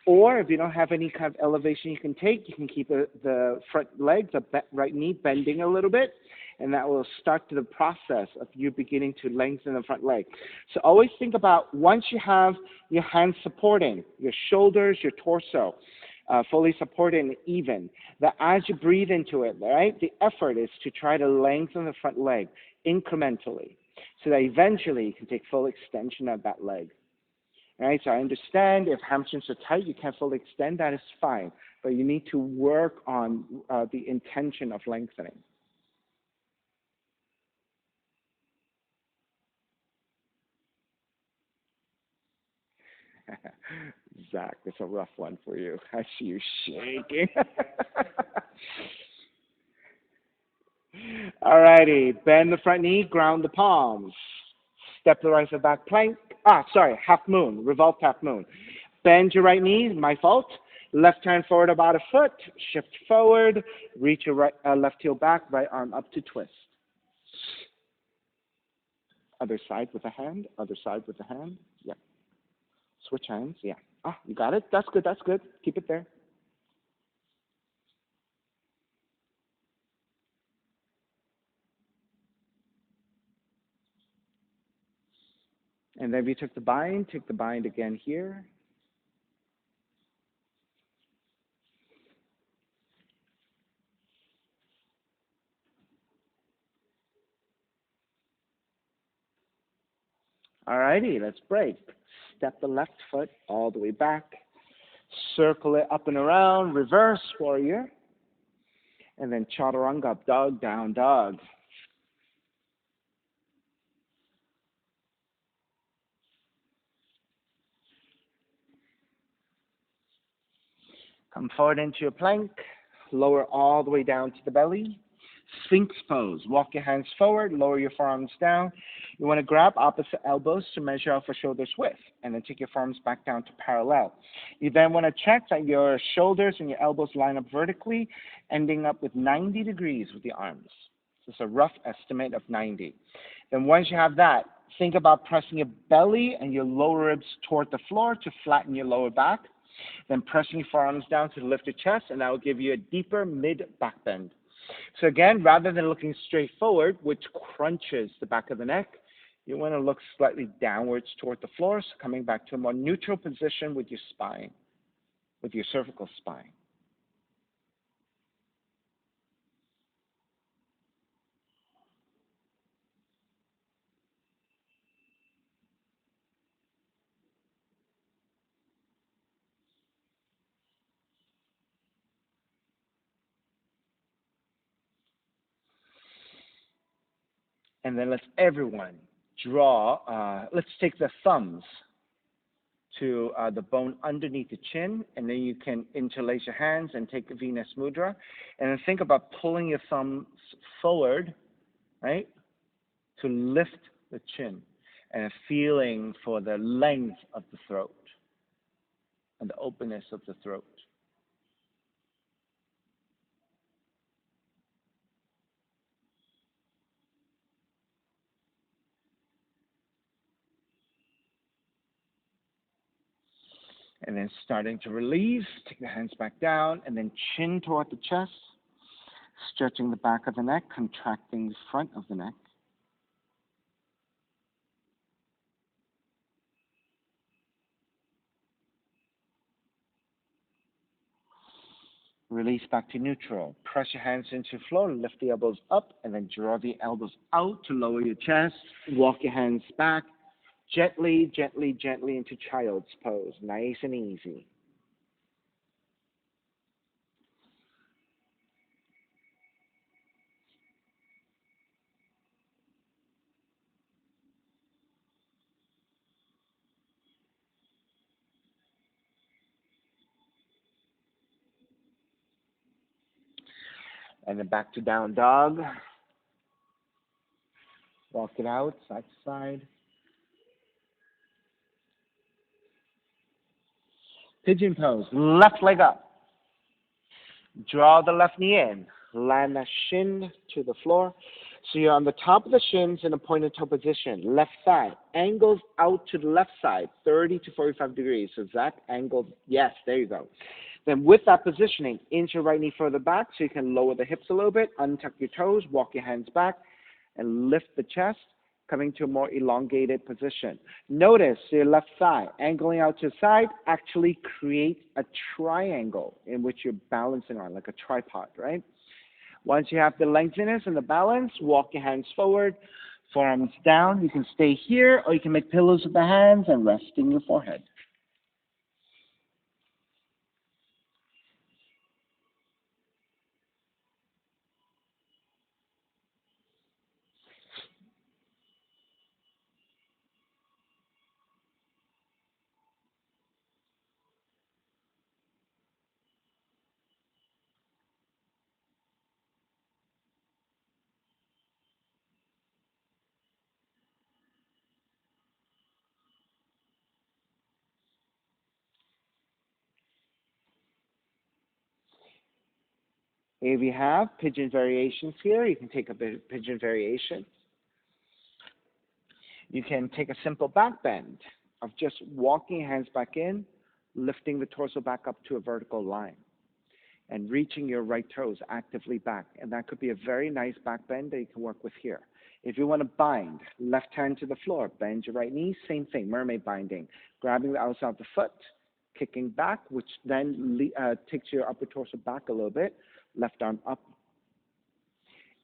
or if you don't have any kind of elevation you can take, you can keep the front leg, the right knee bending a little bit, and that will start the process of you beginning to lengthen the front leg. So always think about, once you have your hands supporting your shoulders, your torso, fully supported and even, that as you breathe into it, right, the effort is to try to lengthen the front leg incrementally so that eventually you can take full extension of that leg. All right, so I understand if hamstrings are tight, you can't fully extend, that is fine, but you need to work on the intention of lengthening. Zach, it's a rough one for you. I see you shaking. All righty, bend the front knee, ground the palms. Step the right foot back, plank. Half moon, revolved half moon. Bend your right knee, my fault. Left hand forward about a foot, shift forward, reach your left heel back, right arm up to twist. Other side with a hand, other side with a hand. Yeah. Switch hands, yeah. You got it? That's good, that's good. Keep it there. And then if you took the bind, take the bind again here. All righty, let's break. Step the left foot all the way back. Circle it up and around, reverse warrior. And then chaturanga, up dog, down dog. Come forward into your plank. Lower all the way down to the belly. Sphinx pose. Walk your hands forward, lower your forearms down. You want to grab opposite elbows to measure out for shoulders width, and then take your forearms back down to parallel. You then want to check that your shoulders and your elbows line up vertically, ending up with 90 degrees with your arms. So it's a rough estimate of 90. Then once you have that, think about pressing your belly and your lower ribs toward the floor to flatten your lower back. Then pressing your forearms down to lift your chest, and that will give you a deeper mid-back bend. So again, rather than looking straight forward, which crunches the back of the neck, you want to look slightly downwards toward the floor, so coming back to a more neutral position with your spine, with your cervical spine. And then let's everyone draw, let's take the thumbs to the bone underneath the chin, and then you can interlace your hands and take the Venus Mudra. And then think about pulling your thumbs forward, right, to lift the chin, and a feeling for the length of the throat and the openness of the throat. And then starting to release, take the hands back down, and then chin toward the chest, stretching the back of the neck, contracting the front of the neck. Release back to neutral. Press your hands into the floor, lift the elbows up, and then draw the elbows out to lower your chest. Walk your hands back, gently, gently, gently into child's pose. Nice and easy. And then back to down dog. Walk it out, side to side. Pigeon pose, left leg up. Draw the left knee in. Land the shin to the floor. So you're on the top of the shins in a pointed toe position. Left side. Angles out to the left side, 30 to 45 degrees. So Zach, angled. Yes, there you go. Then with that positioning, inch your right knee further back so you can lower the hips a little bit. Untuck your toes. Walk your hands back. And lift the chest, coming to a more elongated position. Notice your left thigh angling out to the side actually creates a triangle in which you're balancing on, like a tripod, right? Once you have the lengthiness and the balance, walk your hands forward, forearms down. You can stay here, or you can make pillows with the hands and rest in your forehead. If you have pigeon variations here, you can take a pigeon variation. You can take a simple back bend of just walking your hands back in, lifting the torso back up to a vertical line, and reaching your right toes actively back. And that could be a very nice back bend that you can work with here. If you want to bind, left hand to the floor, bend your right knee, same thing, mermaid binding, grabbing the outside of the foot, kicking back, which then takes your upper torso back a little bit, left arm up.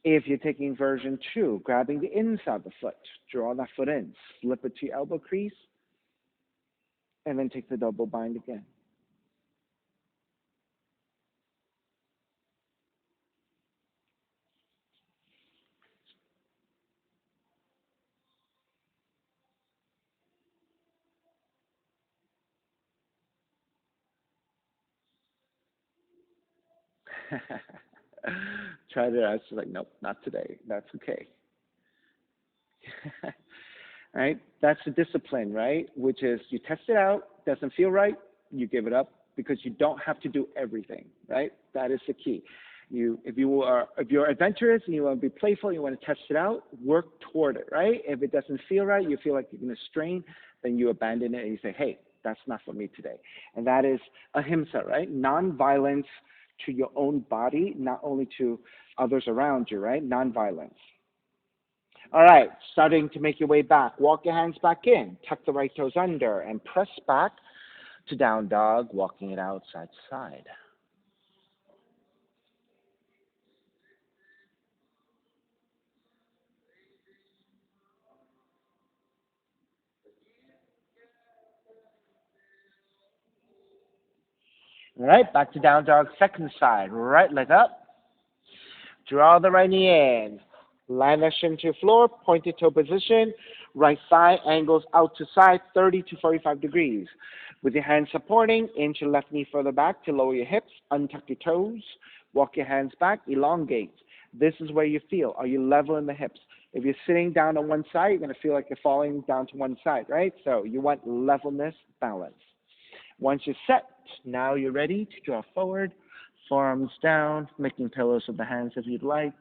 If you're taking version 2, grabbing the inside of the foot, draw that foot in, slip it to your elbow crease, and then take the double bind again. Try to, I was like, nope, not today. That's okay. Right? That's the discipline, right? Which is you test it out, doesn't feel right, you give it up because you don't have to do everything, right? That is the key. If you're adventurous and you want to be playful, you want to test it out, work toward it, right? If it doesn't feel right, you feel like you're going to strain, then you abandon it and you say, hey, that's not for me today. And that is ahimsa, right? Non-violence to your own body, not only to others around you, right? Non-violence. All right, starting to make your way back. Walk your hands back in. Tuck the right toes under and press back to down dog, walking it out side to side. All right, back to down dog, second side. Right leg up. Draw the right knee in. Line that shin to your floor, pointed toe position. Right thigh angles out to side, 30 to 45 degrees. With your hands supporting, inch your left knee further back to lower your hips. Untuck your toes. Walk your hands back, elongate. This is where you feel. Are you level in the hips? If you're sitting down on one side, you're going to feel like you're falling down to one side, right? So you want levelness, balance. Once you're set, now you're ready to draw forward, forearms down, making pillows with the hands if you'd like.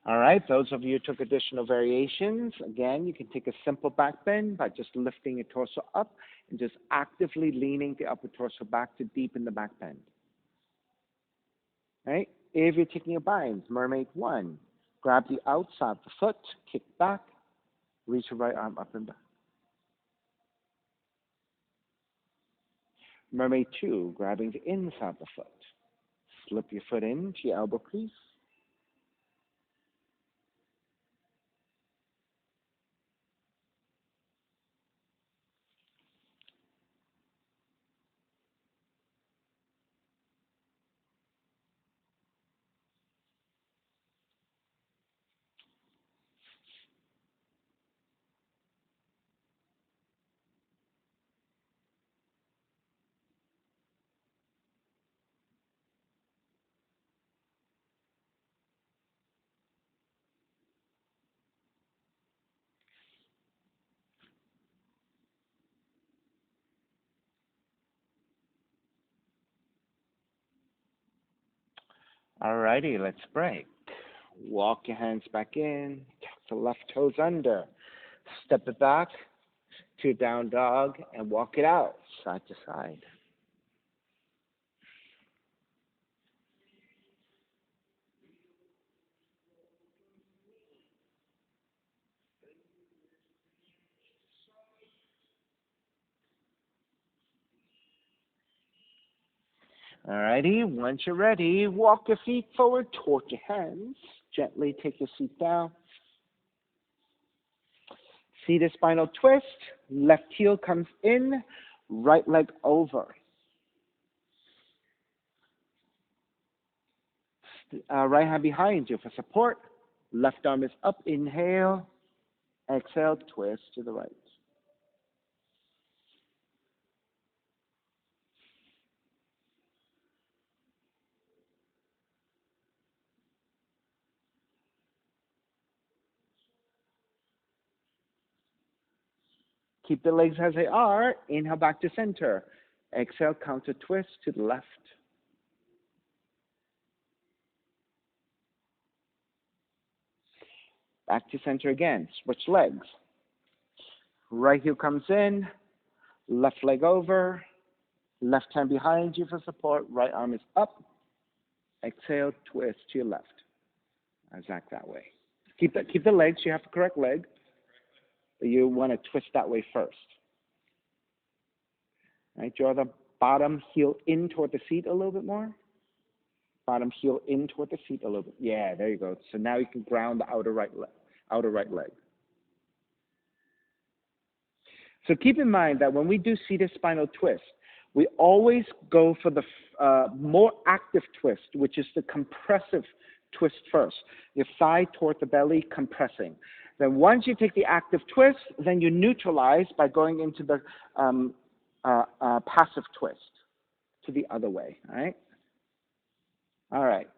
All right, those of you who took additional variations, again, you can take a simple back bend by just lifting your torso up and just actively leaning the upper torso back to deepen the back bend. Right? If you're taking a bind, mermaid one, grab the outside of the foot, kick back, reach your right arm up and back. Mermaid two, grabbing the inside of the foot, slip your foot into your elbow crease. Alrighty, let's break. Walk your hands back in, tuck the left toes under, step it back to down dog, and walk it out, side to side. Alrighty, once you're ready, walk your feet forward toward your hands. Gently take your seat down. Seated spinal twist. Left heel comes in, right leg over. Right hand behind you for support. Left arm is up, inhale. Exhale, twist to the right. Keep the legs as they are. Inhale back to center. Exhale, counter twist to the left. Back to center again. Switch legs. Right heel comes in. Left leg over. Left hand behind you for support. Right arm is up. Exhale, twist to your left. Exact that way. Keep the legs. You have the correct leg. You want to twist that way first. Right? Draw the bottom heel in toward the seat a little bit more. Bottom heel in toward the seat a little bit. Yeah, there you go. So now you can ground the outer right leg. So keep in mind that when we do seated spinal twist, we always go for the more active twist, which is the compressive twist first. Your thigh toward the belly, compressing. Then once you take the active twist, then you neutralize by going into the passive twist to the other way. All right? All right.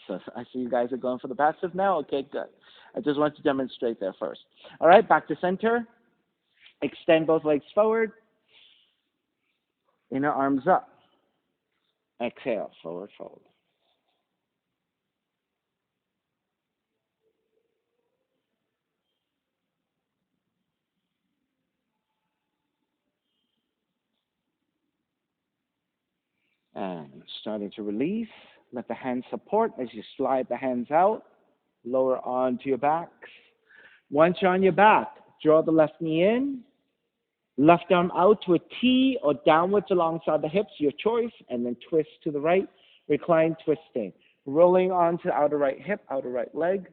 So I see you guys are going for the passive now. Okay, good. I just want to demonstrate there first. All right, back to center. Extend both legs forward. Inner arms up. Exhale, forward fold. And starting to release. Let the hands support as you slide the hands out. Lower onto your backs. Once you're on your back, draw the left knee in. Left arm out to a T or downwards alongside the hips, your choice, and then twist to the right. Recline twisting. Rolling onto outer right hip, outer right leg.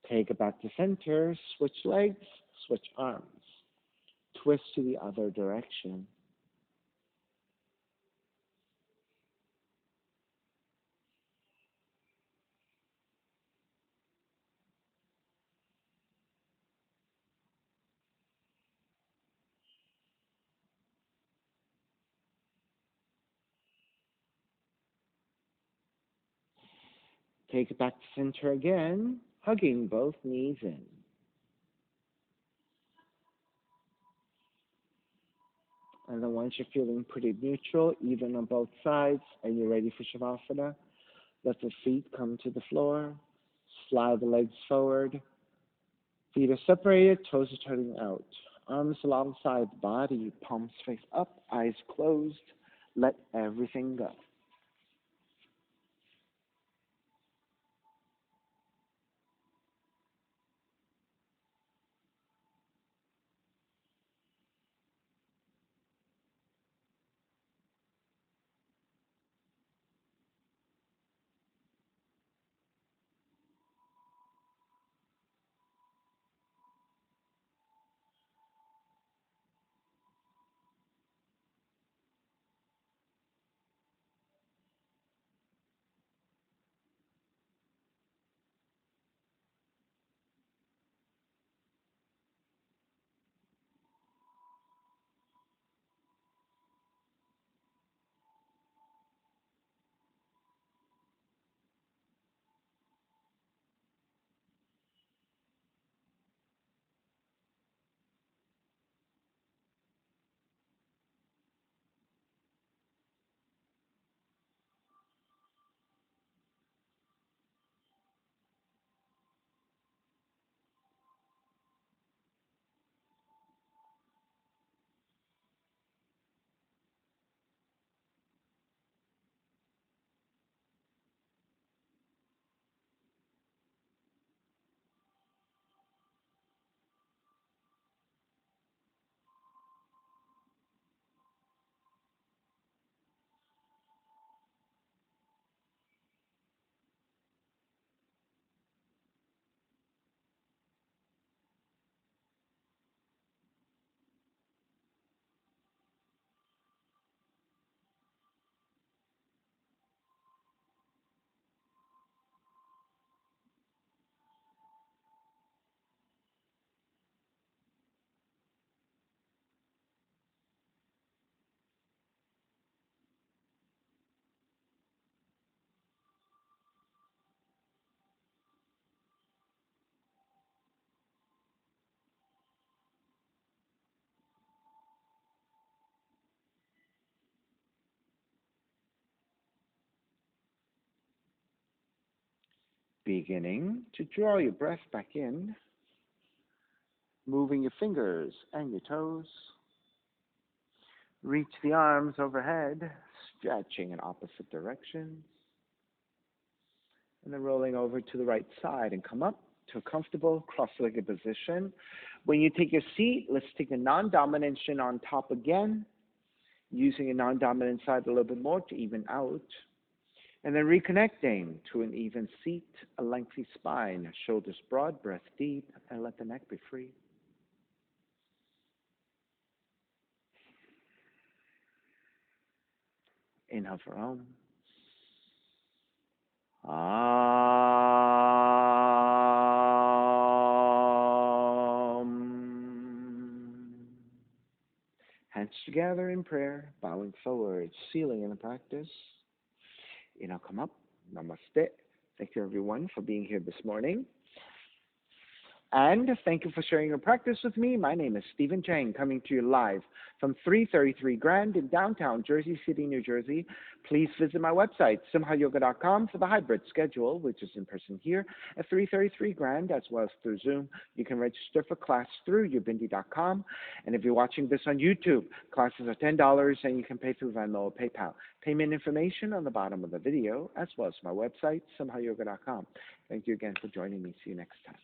Take it back to center. Switch legs, switch arms. Twist to the other direction. Take it back to center again, hugging both knees in. And then once you're feeling pretty neutral, even on both sides, and you're ready for Shavasana, let the feet come to the floor. Slide the legs forward. Feet are separated, toes are turning out. Arms alongside the body, palms face up, eyes closed. Let everything go. Beginning to draw your breath back in, moving your fingers and your toes. Reach the arms overhead, stretching in opposite directions. And then rolling over to the right side and come up to a comfortable cross-legged position. When you take your seat, let's take the non-dominant shin on top again, using a non-dominant side a little bit more to even out. And then reconnecting to an even seat, a lengthy spine, shoulders broad, breath deep, and let the neck be free. Inhale for Om. Hands together in prayer, bowing forward, sealing in the practice. Inhale, come up. Namaste. Thank you, everyone, for being here this morning. And thank you for sharing your practice with me. My name is Stephen Chang, coming to you live from 333 Grand in downtown Jersey City, New Jersey. Please visit my website, simhayoga.com, for the hybrid schedule, which is in person here at 333 Grand, as well as through Zoom. You can register for class through ubindi.com. And if you're watching this on YouTube, classes are $10, and you can pay through Venmo or PayPal. Payment information on the bottom of the video, as well as my website, simhayoga.com. Thank you again for joining me. See you next time.